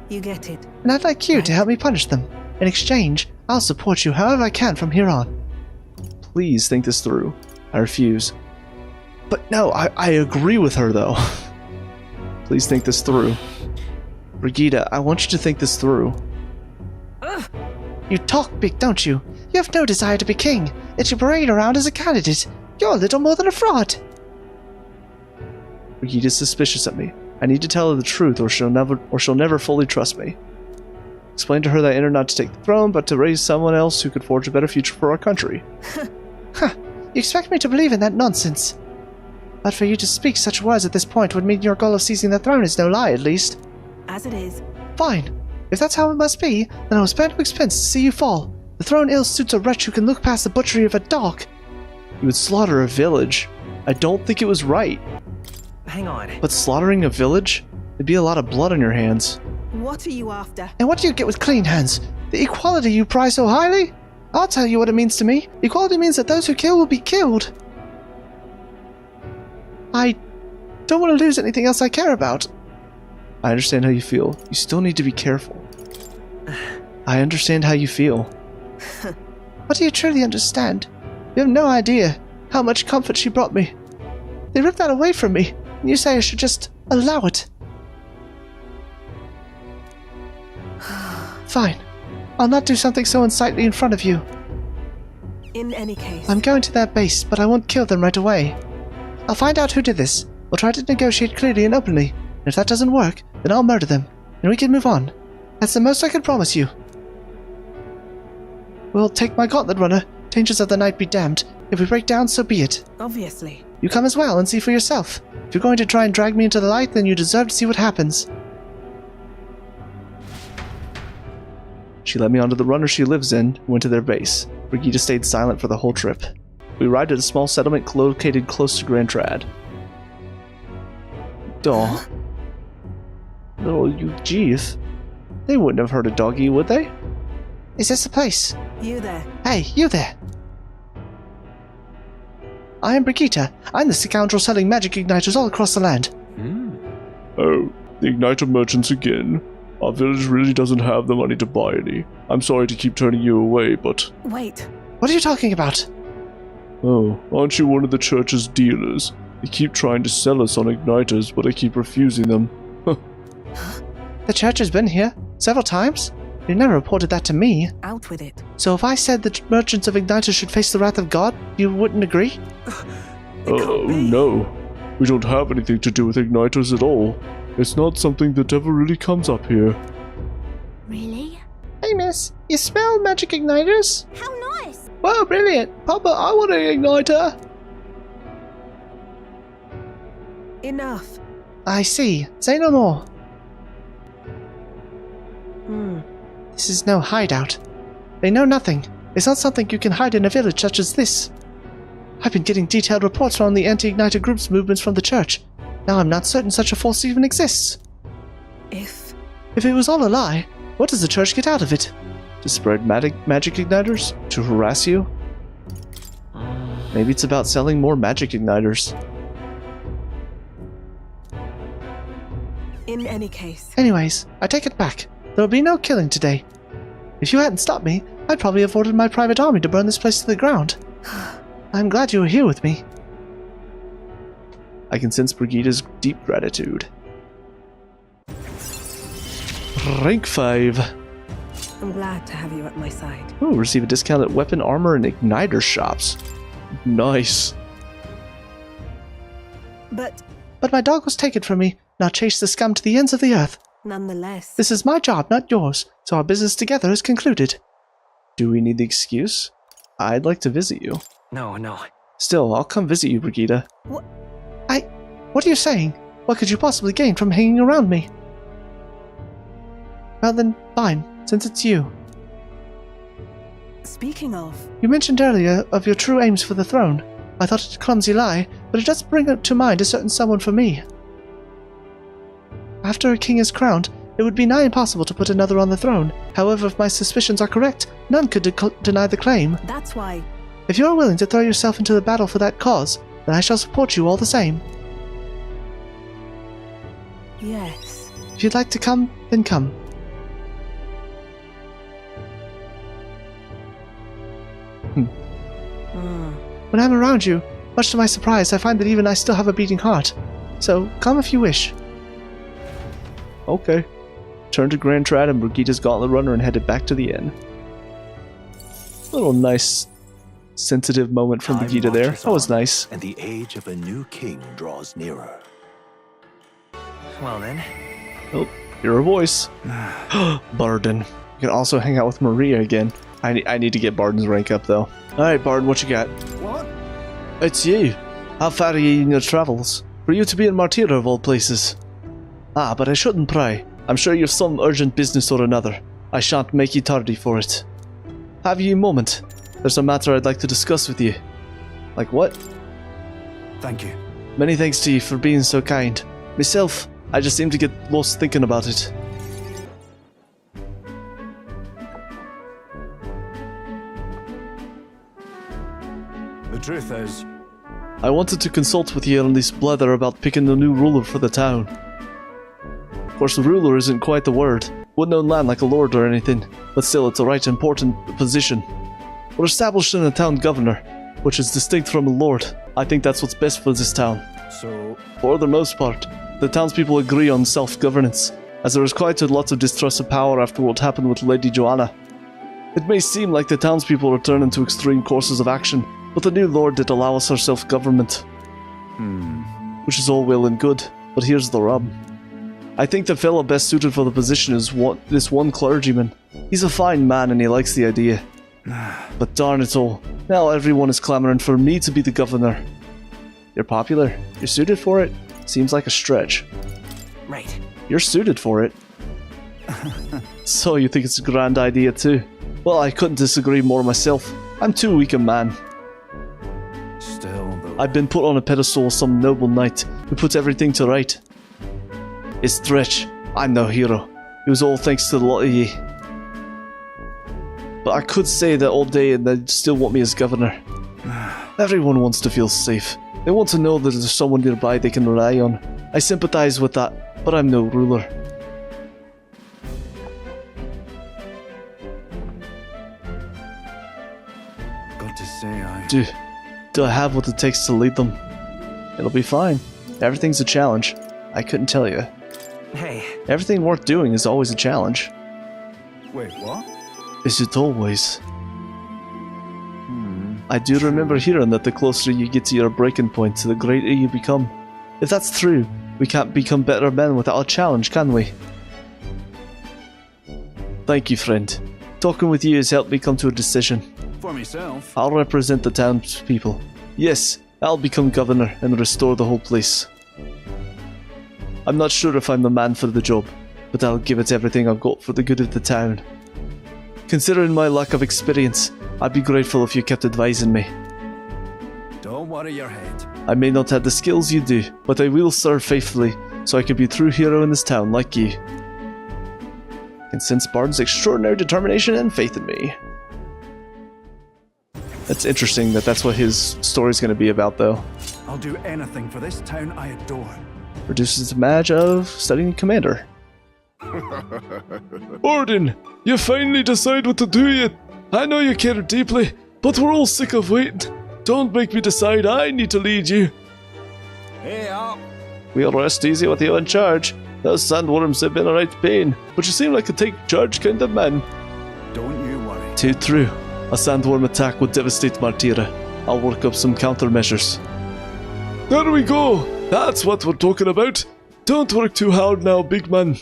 You get it. And I'd like you to help me punish them. In exchange, I'll support you however I can from here on. Please think this through. I refuse. But no, I agree with her, though. Please think this through. Brigitte, I want you to think this through. You talk big, don't you? You have no desire to be king, yet you parade around as a candidate. You're little more than a fraud. Brigitte's suspicious of me. I need to tell her the truth, or she'll never fully trust me. Explain to her that I entered not to take the throne, but to raise someone else who could forge a better future for our country. Huh, you expect me to believe in that nonsense? But for you to speak such words at this point would mean your goal of seizing the throne is no lie, at least. As it is. Fine. If that's how it must be, then I will spare no expense to see you fall. The throne ill suits a wretch who can look past the butchery of a dog. You would slaughter a village. I don't think it was right. Hang on. But slaughtering a village? There'd be a lot of blood on your hands. What are you after? And what do you get with clean hands? The equality you prize so highly? I'll tell you what it means to me. Equality means that those who kill will be killed. I don't want to lose anything else I care about. I understand how you feel. You still need to be careful. I understand how you feel. What do you truly understand? You have no idea how much comfort she brought me. They ripped that away from me, and you say I should just allow it. Fine. I'll not do something so unsightly in front of you. In any case. I'm going to their base, but I won't kill them right away. I'll find out who did this. We'll try to negotiate clearly and openly. And if that doesn't work, then I'll murder them, and we can move on. That's the most I can promise you. We'll take my gauntlet runner. Dangers of the night be damned. If we break down, so be it. Obviously. You come as well and see for yourself. If you're going to try and drag me into the light, then you deserve to see what happens. She led me onto the runner she lives in, went to their base. Brigitte stayed silent for the whole trip. We arrived at a small settlement located close to Grand Trad. Duh. Oh, you jeez. They wouldn't have hurt a doggy, would they? Is this the place? You there. Hey, you there! I am Brigitte. I'm the scoundrel selling magic igniters all across the land. Oh, the igniter merchants again. Our village really doesn't have the money to buy any. I'm sorry to keep turning you away, but... Wait. What are you talking about? Oh, aren't you one of the church's dealers? They keep trying to sell us on igniters, but I keep refusing them. The church has been here several times. You never reported that to me. Out with it. So if I said the merchants of igniters should face the wrath of God, you wouldn't agree? Oh, no. We don't have anything to do with igniters at all. It's not something that ever really comes up here. Really? Hey miss, you smell magic igniters? How nice! Wow, brilliant! Papa, I want an igniter! Enough. I see. Say no more. This is no hideout. They know nothing. It's not something you can hide in a village such as this. I've been getting detailed reports on the anti-Igniter group's movements from the church. Now I'm not certain such a force even exists. If If it was all a lie, what does the church get out of it? To spread magic igniters? To harass you? Maybe it's about selling more magic igniters. in any case, Anyways, I take it back. There'll be no killing today. If you hadn't stopped me, I'd probably have ordered my private army to burn this place to the ground. I'm glad you were here with me. I can sense Brigida's deep gratitude. Rank 5. I'm glad to have you at my side. Ooh, receive a discount at weapon, armor, and igniter shops. Nice. But But my dog was taken from me. Now chase the scum to the ends of the earth. nonetheless, This is my job, not yours, so our business together is concluded. Do we need the excuse? I'd like to visit you. No, no. Still, I'll come visit you, Brigida. What are you saying? What could you possibly gain from hanging around me? Well then, fine, since it's you. speaking of, You mentioned earlier of your true aims for the throne. I thought it a clumsy lie, but it does bring to mind a certain someone for me. After a king is crowned, it would be nigh impossible to put another on the throne. However, if my suspicions are correct, none could deny the claim. that's why. If you are willing to throw yourself into the battle for that cause, then I shall support you all the same. Yes. If you'd like to come, then come. When I'm around you, much to my surprise, I find that even I still have a beating heart. So, come if you wish. Okay. Turned to Grand Trad and Brigida's Gauntlet Runner and headed back to the inn. Little nice, sensitive moment from Time Brigida there. marches That was on, nice. And the age of a new king draws nearer. Well then. Oh, hear her voice. Barden. You can also hang out with Maria again. I need to get Barden's rank up though. Alright, Barden, what you got? What? It's you. How far are you in your travels? For you to be in Martyra of all places. Ah, but I shouldn't pry. I'm sure you've some urgent business or another. I shan't make you tardy for it. Have you a moment? There's a matter I'd like to discuss with you. Like what? Thank you. Many thanks to you for being so kind. Myself, I just seem to get lost thinking about it. The truth is, I wanted to consult with you on this blather about picking the new ruler for the town. Of course, the ruler isn't quite the word. Wouldn't own land like a lord or anything, but still it's a right important position. We're established in a town governor, which is distinct from a lord. I think that's what's best for this town. so For the most part, the townspeople agree on self-governance, as there is quite a lot of distrust of power after what happened with Lady Joanna. It may seem like the townspeople are turning to extreme courses of action, but the new lord did allow us our self-government. Which is all well and good, but here's the rub. I think the fellow best suited for the position is this one clergyman. He's a fine man and he likes the idea. But darn it all, now everyone is clamoring for me to be the governor. You're popular, you're suited for it. Seems like a stretch. Right. You're suited for it. So you think it's a grand idea too? Well, I couldn't disagree more myself. I'm too weak a man. still, though. I've been put on a pedestal as some noble knight who puts everything to right. It's stretch. I'm no hero. It was all thanks to the lot of ye. But I could say that all day and they'd still want me as governor. Everyone wants to feel safe. They want to know that there's someone nearby they can rely on. I sympathize with that, but I'm no ruler. Got to say, Do I have what it takes to lead them? It'll be fine. Everything's a challenge. I couldn't tell you. Hey, Everything worth doing is always a challenge. Wait, what? Is it always? I do remember hearing that the closer you get to your breaking point, the greater you become. If that's true, we can't become better men without a challenge, can we? Thank you, friend. Talking with you has helped me come to a decision. For myself. I'll represent the townspeople. Yes, I'll become governor and restore the whole place. I'm not sure if I'm the man for the job, but I'll give it everything I've got for the good of the town. Considering my lack of experience, I'd be grateful if you kept advising me. Don't worry your head. I may not have the skills you do, but I will serve faithfully, so I can be a true hero in this town like you. Can sense Barden's extraordinary determination and faith in me. That's interesting that that's what his story's going to be about, though. I'll do anything for this town I adore. Reduces the match of studying commander. Barden, you finally decide what to do yet? I know you care deeply, but we're all sick of waiting. Don't make me decide I need to lead you. Hey up! We'll rest easy with you in charge. Those sandworms have been a right pain, but you seem like a take-charge kind of man. Don't you worry. Too true. A sandworm attack would devastate Martira. I'll work up some countermeasures. There we go! That's what we're talking about. Don't work too hard now, big man.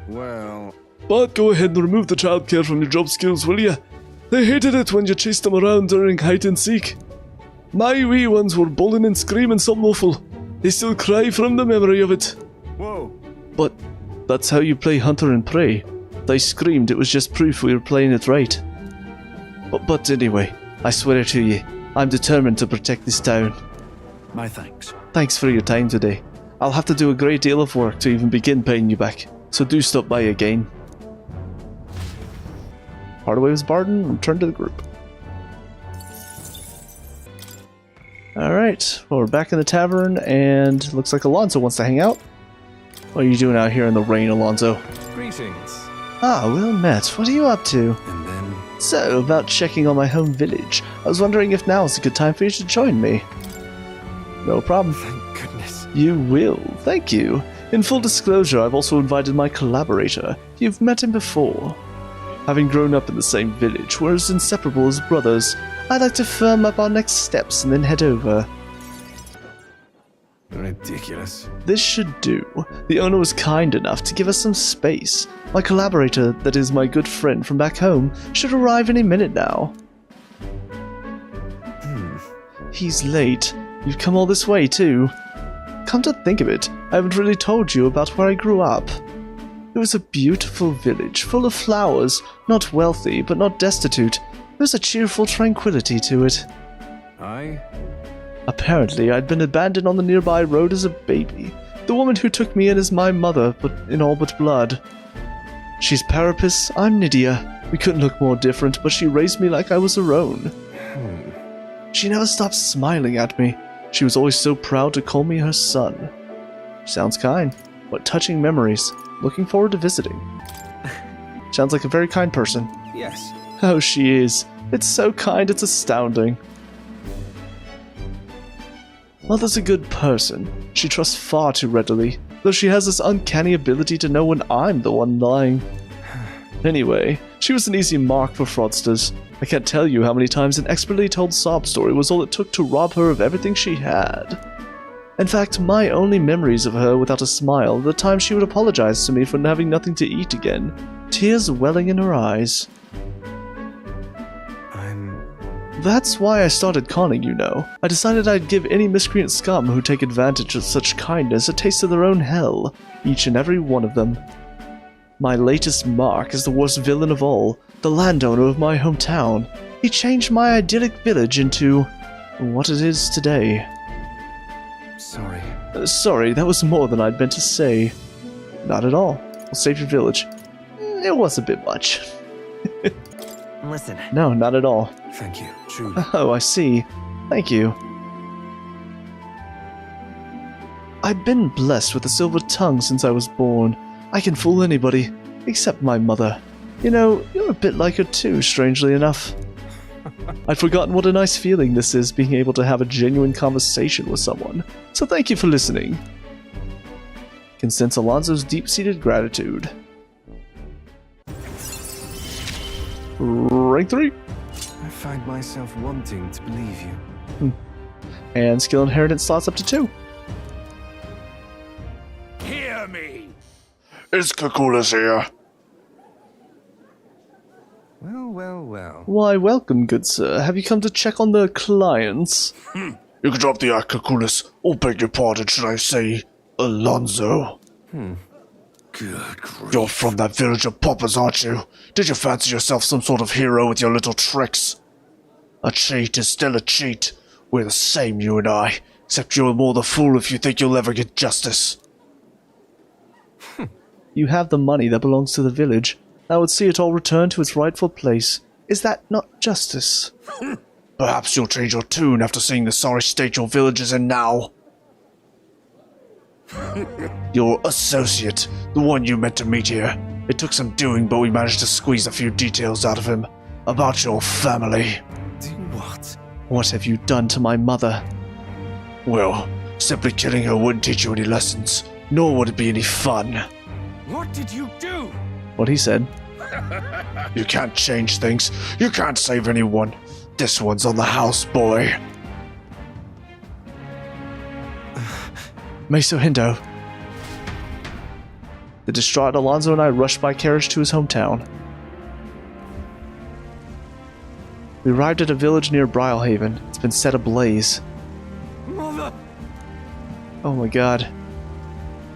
Well... But go ahead and remove the childcare from your job skills, will ya? They hated it when you chased them around during hide and seek. My wee ones were bawling and screaming something awful. They still cry from the memory of it. Whoa. But that's how you play hunter and prey. They screamed, it was just proof we were playing it right. But anyway, I swear to you, I'm determined to protect this town. My thanks. Thanks for your time today. I'll have to do a great deal of work to even begin paying you back, so do stop by again. Part away with Barden, return to the group. Alright, well, we're back in the tavern, and looks like Alonso wants to hang out. What are you doing out here in the rain, Alonso? Greetings. Ah, well met. What are you up to? And then... So, about checking on my home village. I was wondering if now is a good time for you to join me. No problem. Thank goodness. You will. Thank you. In full disclosure, I've also invited my collaborator. You've met him before. Having grown up in the same village, we're as inseparable as brothers. I'd like to firm up our next steps and then head over. Ridiculous. This should do. The owner was kind enough to give us some space. My collaborator, that is my good friend from back home, should arrive any minute now. He's late. You've come all this way, too. Come to think of it, I haven't really told you about where I grew up. It was a beautiful village, full of flowers, not wealthy, but not destitute. There was a cheerful tranquility to it. Aye? Apparently, I'd been abandoned on the nearby road as a baby. The woman who took me in is my mother, but in all but blood. She's Parapis, I'm Nydia. We couldn't look more different, but she raised me like I was her own. She never stopped smiling at me. She was always so proud to call me her son. Sounds kind. What touching memories. Looking forward to visiting. Sounds like a very kind person. Yes. Oh, she is. It's so kind, it's astounding. Mother's a good person. She trusts far too readily, though she has this uncanny ability to know when I'm the one lying. Anyway, she was an easy mark for fraudsters. I can't tell you how many times an expertly told sob story was all it took to rob her of everything she had. In fact, my only memories of her without a smile are the time she would apologize to me for having nothing to eat again, tears welling in her eyes. That's why I started conning, you know. I decided I'd give any miscreant scum who take advantage of such kindness a taste of their own hell, each and every one of them. My latest mark is the worst villain of all, the landowner of my hometown. He changed my idyllic village into what it is today. Sorry. Sorry, that was more than I'd meant to say. Not at all. We'll save your village. It was a bit much. Listen. No, not at all. Thank you, truly. Oh, I see. Thank you. I've been blessed with a silver tongue since I was born. I can fool anybody, except my mother. You know, you're a bit like her too, strangely enough. I'd forgotten what a nice feeling this is, being able to have a genuine conversation with someone. So thank you for listening. Can sense Alonso's deep-seated gratitude. Rank 3. I find myself wanting to believe you. And skill inheritance slots up to 2. Hear me! It's Kakula's here. Well, well, well. Why, welcome, good sir. Have you come to check on the clients? You can drop the Kakulas, or beg your pardon, should I say, Alonso. Good grief. You're from that village of paupers, aren't you? Did you fancy yourself some sort of hero with your little tricks? A cheat is still a cheat. We're the same, you and I. Except you're more the fool if you think you'll ever get justice. You have the money that belongs to the village. I would see it all return to its rightful place. Is that not justice? Perhaps you'll change your tune after seeing the sorry state your village is in now. Your associate, the one you meant to meet here. It took some doing, but we managed to squeeze a few details out of him. About your family. Do what? What have you done to my mother? Well, simply killing her wouldn't teach you any lessons, nor would it be any fun. What did you do? What he said. You can't change things. You can't save anyone. This one's on the house, boy. Maso Hendo. The distraught Alonso and I rushed by carriage to his hometown. We arrived at a village near Brylehaven. It's been set ablaze. Mother! Oh my god.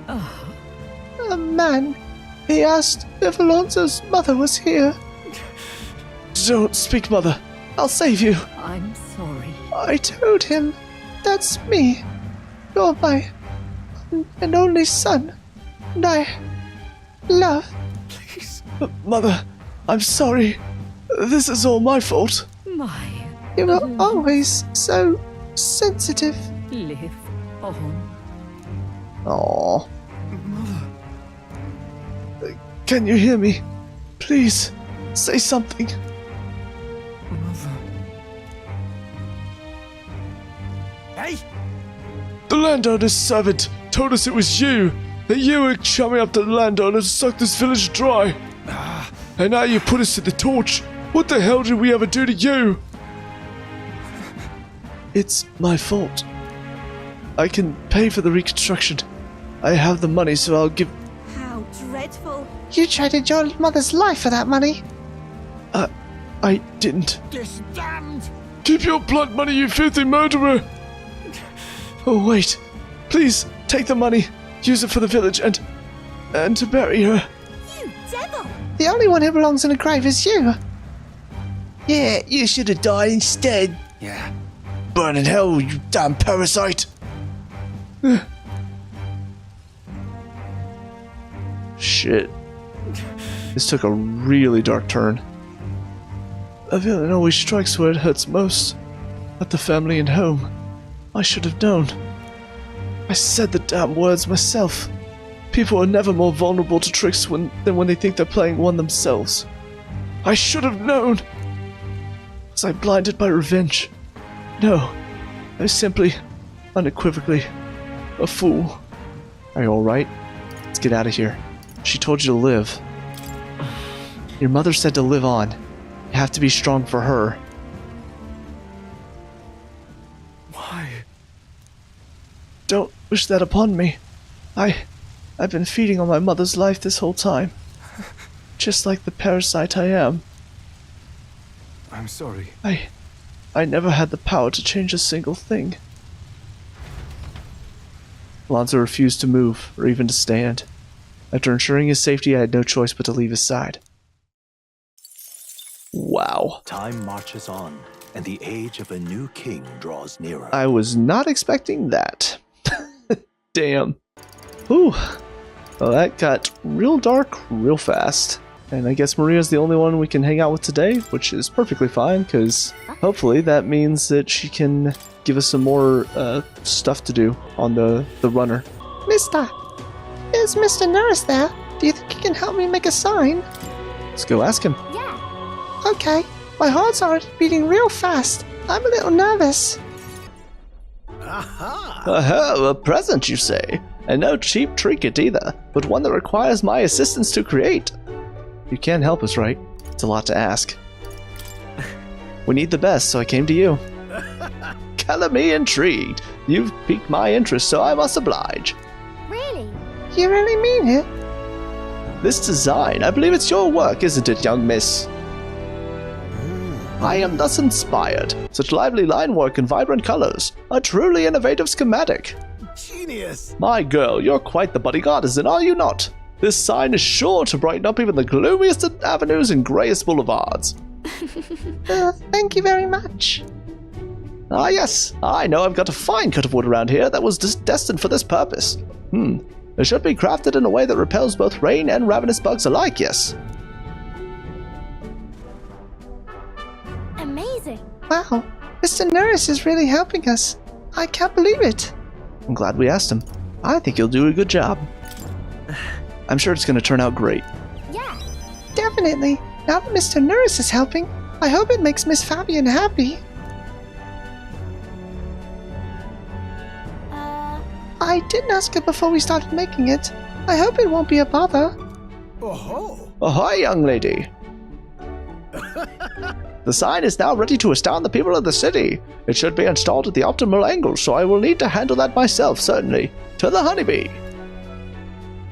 A man. He asked if Alonso's mother was here. Don't speak, mother. I'll save you. I'm sorry. I told him, that's me. You're my one and only son. And I love. Please. Mother, I'm sorry. This is all my fault. My You were always so sensitive. live on. Aww. Can you hear me? Please, say something. Mother. Hey! The landowner's servant told us it was you. That you were chumming up the landowner to suck this village dry. And now you put us to the torch. What the hell did we ever do to you? It's my fault. I can pay for the reconstruction. I have the money, so I'll give... How dreadful. You traded your mother's life for that money. I didn't. This damned! Keep your blood money, you filthy murderer. Oh, wait. Please, take the money. Use it for the village and to bury her. You devil. The only one who belongs in a grave is you. Yeah, you should have died instead. Yeah. Burn in hell, you damn parasite. Shit. This took a really dark turn. A villain always strikes where it hurts most. At the family and home. I should have known. I said the damn words myself. People are never more vulnerable to tricks than when they think they're playing one themselves. I should have known. Was I blinded by revenge? No. I was simply, unequivocally, a fool. Are you alright? Let's get out of here. She told you to live. Your mother said to live on. You have to be strong for her. Why? Don't wish that upon me. I've been feeding on my mother's life this whole time. Just like the parasite I am. I'm sorry. I never had the power to change a single thing. Alonso refused to move, or even to stand. After ensuring his safety, I had no choice but to leave his side. Wow. Time marches on, and the age of a new king draws nearer. I was not expecting that. Damn. Ooh. Well, that got real dark real fast. And I guess Maria's the only one we can hang out with today, which is perfectly fine, because hopefully that means that she can give us some more stuff to do on the runner. Mister, is Mr. Nurse there? Do you think he can help me make a sign? Let's go ask him. Yeah. Okay, my heart's already beating real fast. I'm a little nervous. Oh, a present, you say? And no cheap trinket either, but one that requires my assistance to create. You can't help us, right? It's a lot to ask. We need the best, so I came to you. Color me intrigued. You've piqued my interest, so I must oblige. Really? You really mean it? This design, I believe it's your work, isn't it, young miss? I am thus inspired. Such lively line work and vibrant colors. A truly innovative schematic. Genius! My girl, you're quite the bodyguardisan, are you not? This sign is sure to brighten up even the gloomiest of avenues and greyest boulevards. Thank you very much. Ah, yes. I know I've got a fine cut of wood around here that was destined for this purpose. It should be crafted in a way that repels both rain and ravenous bugs alike, yes. Amazing. Wow, Mr. Nurse is really helping us. I can't believe it. I'm glad we asked him. I think he'll do a good job. I'm sure it's going to turn out great. Yeah. Definitely. Now that Mr. Nurse is helping, I hope it makes Miss Fabian happy. I didn't ask her before we started making it. I hope it won't be a bother. Oh-ho! Ahoy, young lady! The sign is now ready to astound the people of the city. It should be installed at the optimal angle, so I will need to handle that myself, certainly. To the honeybee!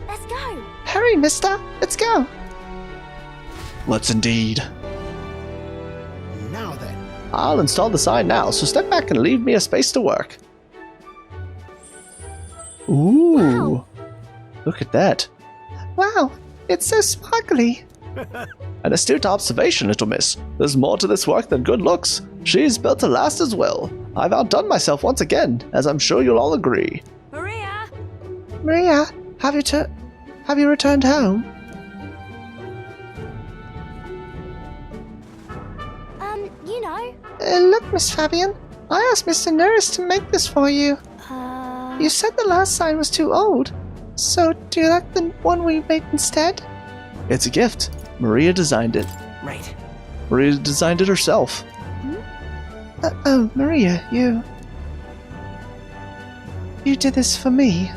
Let's go. Hurry, mister. Let's go. Let's indeed. Now then. I'll install the sign now, so step back and leave me a space to work. Ooh! Wow. Look at that. Wow, it's so sparkly. An astute observation, little miss. There's more to this work than good looks. She's built to last as well. I've outdone myself once again, as I'm sure you'll all agree. Maria! Maria, have you returned home? You know. Look, Miss Fabian. I asked Mr. Nurse to make this for you. You said the last sign was too old. So, do you like the one we made instead? It's a gift. Maria designed it. Right. Maria designed it herself. Oh, Maria, you did this for me.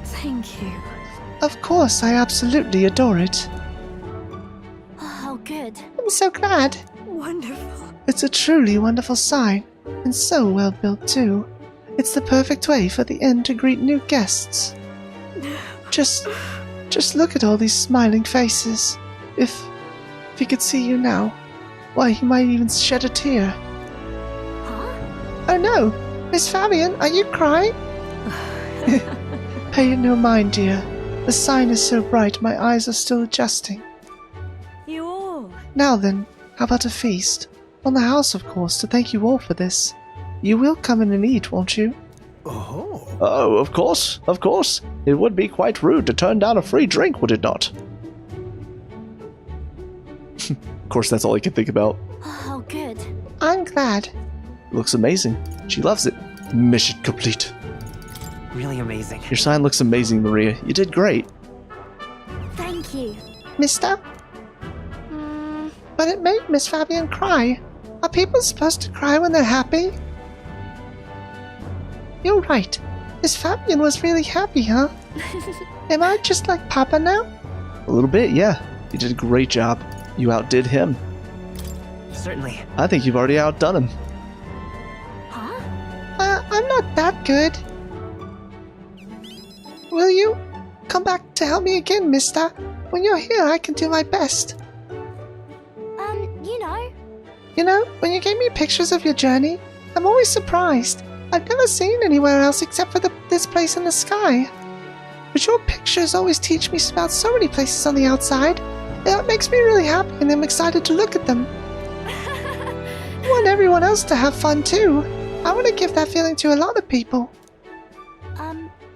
Thank you. Of course, I absolutely adore it. Oh, good. I'm so glad. Wonderful. It's a truly wonderful sign, and so well built too. It's the perfect way for the inn to greet new guests. Just look at all these smiling faces. If he could see you now, why, he might even shed a tear. Huh? Oh no! Miss Fabian, are you crying? Pay it no mind, dear. The sign is so bright my eyes are still adjusting. You all. Now then, how about a feast? On the house, of course, to thank you all for this. You will come in and eat, won't you? Oh. Oh, of course, of course. It would be quite rude to turn down a free drink, would it not? Of course, that's all I can think about. Oh, good. I'm glad. Looks amazing. She loves it. Mission complete. Really amazing. Your sign looks amazing, Maria. You did great. Thank you. Mister? But it made Miss Fabian cry. Are people supposed to cry when they're happy? You're right. Miss Fabian was really happy, huh? Am I just like Papa now? A little bit, yeah. You did a great job. You outdid him. Certainly. I think you've already outdone him. Huh? I'm not that good. Will you come back to help me again, mister? When you're here, I can do my best. You know. You know, when you gave me pictures of your journey, I'm always surprised. I've never seen anywhere else except for this place in the sky. But your pictures always teach me about so many places on the outside. It makes me really happy and I'm excited to look at them. I want everyone else to have fun too. I want to give that feeling to a lot of people.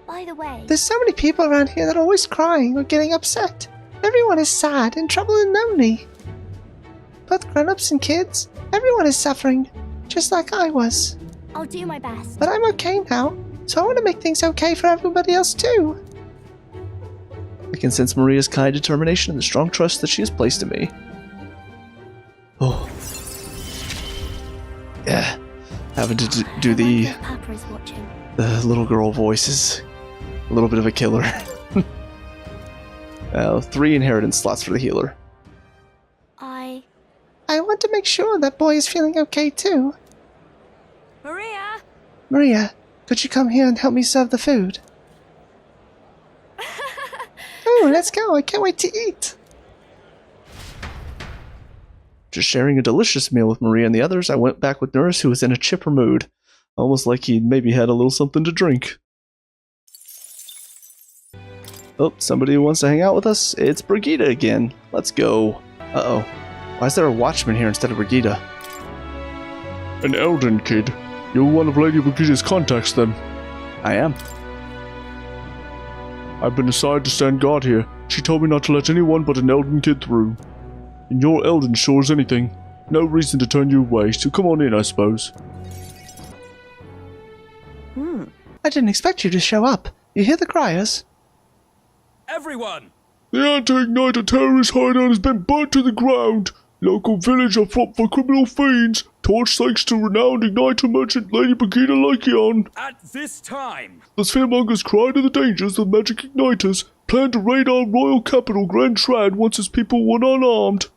By the way. There's so many people around here that are always crying or getting upset. Everyone is sad, in trouble and lonely. Both grown-ups and kids, everyone is suffering, just like I was. I'll do my best. But I'm okay now, so I want to make things okay for everybody else too. I can sense Maria's kind determination and the strong trust that she has placed in me. Oh. Yeah. Having to do the Papa is watching. little girl voice is a little bit of a killer. 3 inheritance slots for the healer. I want to make sure that boy is feeling okay too. Maria! Maria, could you come here and help me serve the food? Oh, let's go. I can't wait to eat. Just sharing a delicious meal with Maria and the others, I went back with Nurse, who was in a chipper mood. Almost like he'd maybe had a little something to drink. Oh, somebody who wants to hang out with us? It's Brigida again. Let's go. Uh-oh. Why is there a watchman here instead of Brigida? An Elden kid. You're one of Lady Brigida's contacts, then? I am. I've been assigned to stand guard here. She told me not to let anyone but an Elden kid through. And you're Elden sure as anything. No reason to turn you away, so come on in, I suppose. I didn't expect you to show up. You hear the criers? Everyone! The anti-igniter terrorist hideout has been burnt to the ground. Local village are fraught for criminal fiends. Torch thanks to renowned igniter merchant Lady Brigida Lycion. At this time! The Spheremongers cry to the dangers of magic igniters. Plan to raid our royal capital, Grand Trad, once its people were unarmed.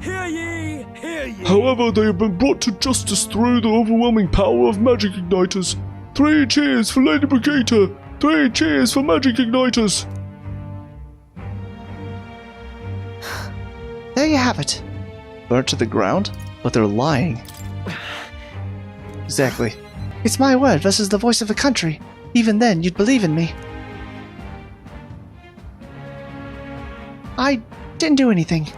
Hear ye! Hear ye! However, they have been brought to justice through the overwhelming power of magic igniters. 3 cheers for Lady Brigida! 3 cheers for magic igniters! There you have it. Burnt to the ground? But they're lying. Exactly. It's my word versus the voice of the country. Even then, you'd believe in me. I didn't do anything.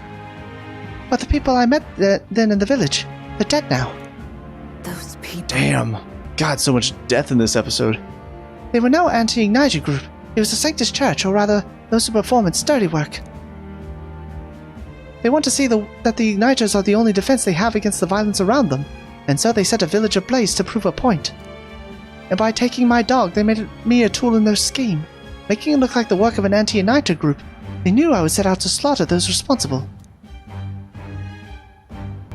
But the people I met then in the village, they're dead now. Those people. Damn. God, so much death in this episode. They were no anti-igniter group. It was the Sanctus Church, or rather, those who perform its dirty work. They want to see that the igniters are the only defense they have against the violence around them, and so they set a village ablaze to prove a point. And by taking my dog, they made me a tool in their scheme, making it look like the work of an anti-igniter group. They knew I would set out to slaughter those responsible.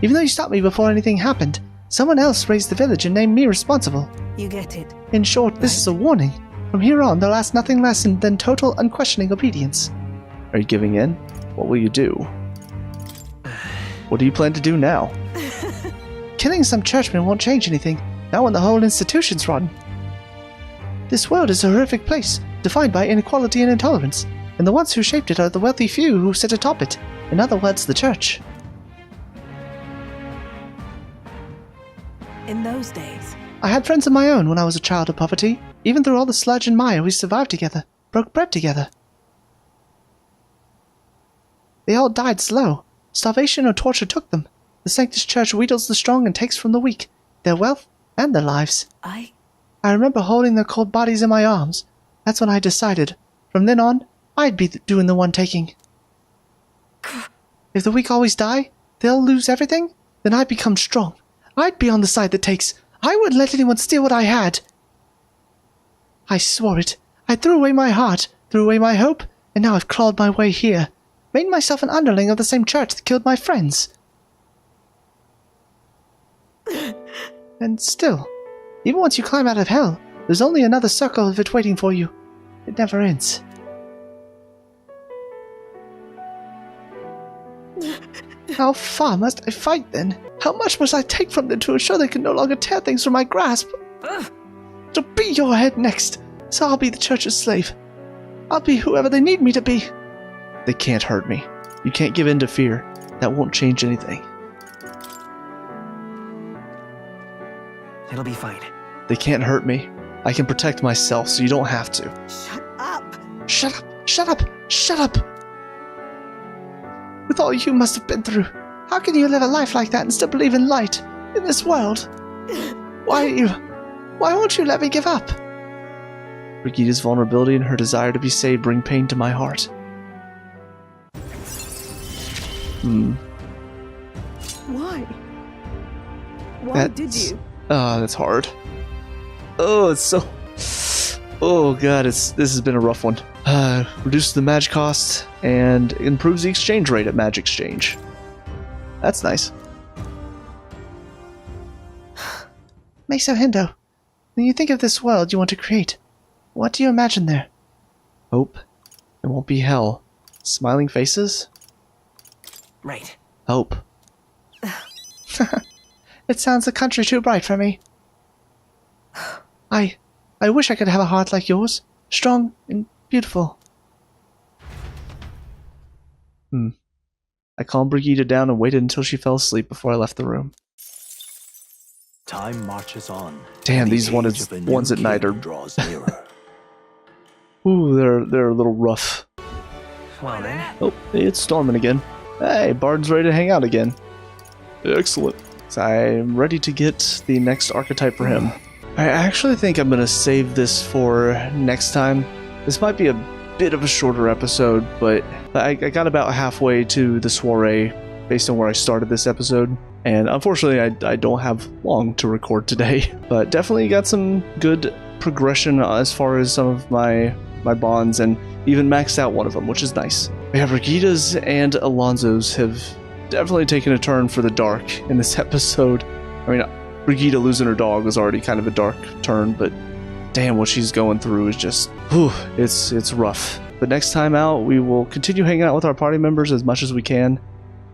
Even though you stopped me before anything happened, someone else raised the village and named me responsible. You get it. In short, this is a warning. From here on, they'll ask nothing less than total, unquestioning obedience. Are you giving in? What will you do? What do you plan to do now? Killing some churchmen won't change anything, not when the whole institution's rotten. This world is a horrific place, defined by inequality and intolerance, and the ones who shaped it are the wealthy few who sit atop it. In other words, the church. In those days. I had friends of my own when I was a child of poverty. Even through all the sludge and mire, we survived together, broke bread together. They all died slow. Starvation or torture took them. The Sanctus Church wheedles the strong and takes from the weak, their wealth and their lives. I remember holding their cold bodies in my arms. That's when I decided. From then on, I'd be doing the one taking. If the weak always die, they'll lose everything, then I'd become strong. I'd be on the side that takes. I wouldn't let anyone steal what I had. I swore it. I threw away my heart, threw away my hope, and now I've clawed my way here. Made myself an underling of the same church that killed my friends. And still, even once you climb out of hell, there's only another circle of it waiting for you. It never ends. How far must I fight then? How much must I take from them to ensure they can no longer tear things from my grasp? To be your head next, so I'll be the church's slave. I'll be whoever they need me to be. They can't hurt me. You can't give in to fear. That won't change anything. It'll be fine. They can't hurt me. I can protect myself, so you don't have to. Shut up! Shut up! Shut up! Shut up! With all you must have been through, how can you live a life like that and still believe in light in this world? Why won't you let me give up? Brigida's vulnerability and her desire to be saved bring pain to my heart. Why? Why did you? That's hard. Oh, it's so... Oh god, this has been a rough one. Reduces the magic cost and improves the exchange rate at Magic Exchange. That's nice. Maso Hendo, when you think of this world you want to create, what do you imagine there? Hope. It won't be hell. Smiling faces? Right. Hope. It sounds a country too bright for me. I wish I could have a heart like yours. Strong and beautiful. I calmed Brigida down and waited until she fell asleep before I left the room. Time marches on. Damn, these ones at night are... draws nearer. Ooh, they're a little rough. Well then. Oh, it's storming again. Hey, Bard's ready to hang out again. Excellent. So I'm ready to get the next archetype for him. I actually think I'm going to save this for next time. This might be a bit of a shorter episode, but I got about halfway to the soiree based on where I started this episode. And unfortunately, I don't have long to record today. But definitely got some good progression as far as some of my bonds, and even maxed out one of them, which is nice. We have Brigida's and Alonso's have definitely taken a turn for the dark in this episode. I mean, Brigida losing her dog was already kind of a dark turn, but damn, what she's going through is just, whew, it's rough. But next time out, we will continue hanging out with our party members as much as we can.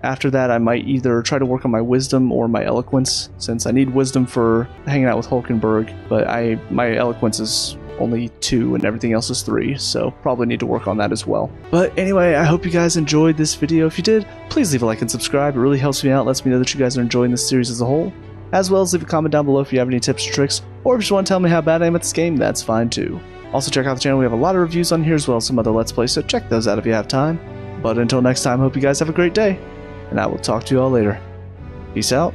After that, I might either try to work on my wisdom or my eloquence, since I need wisdom for hanging out with Hulkenberg, but my eloquence is only 2 and everything else is 3, so probably need to work on that as well. But anyway, I hope you guys enjoyed this video. If you did, please leave a like and subscribe. It really helps me out, lets me know that you guys are enjoying this series as a whole. As well as leave a comment down below if you have any tips or tricks, or if you just want to tell me how bad I am at this game, that's fine too. Also check out the channel, we have a lot of reviews on here as well as some other Let's Plays, so check those out if you have time. But until next time, hope you guys have a great day, and I will talk to you all later. Peace out.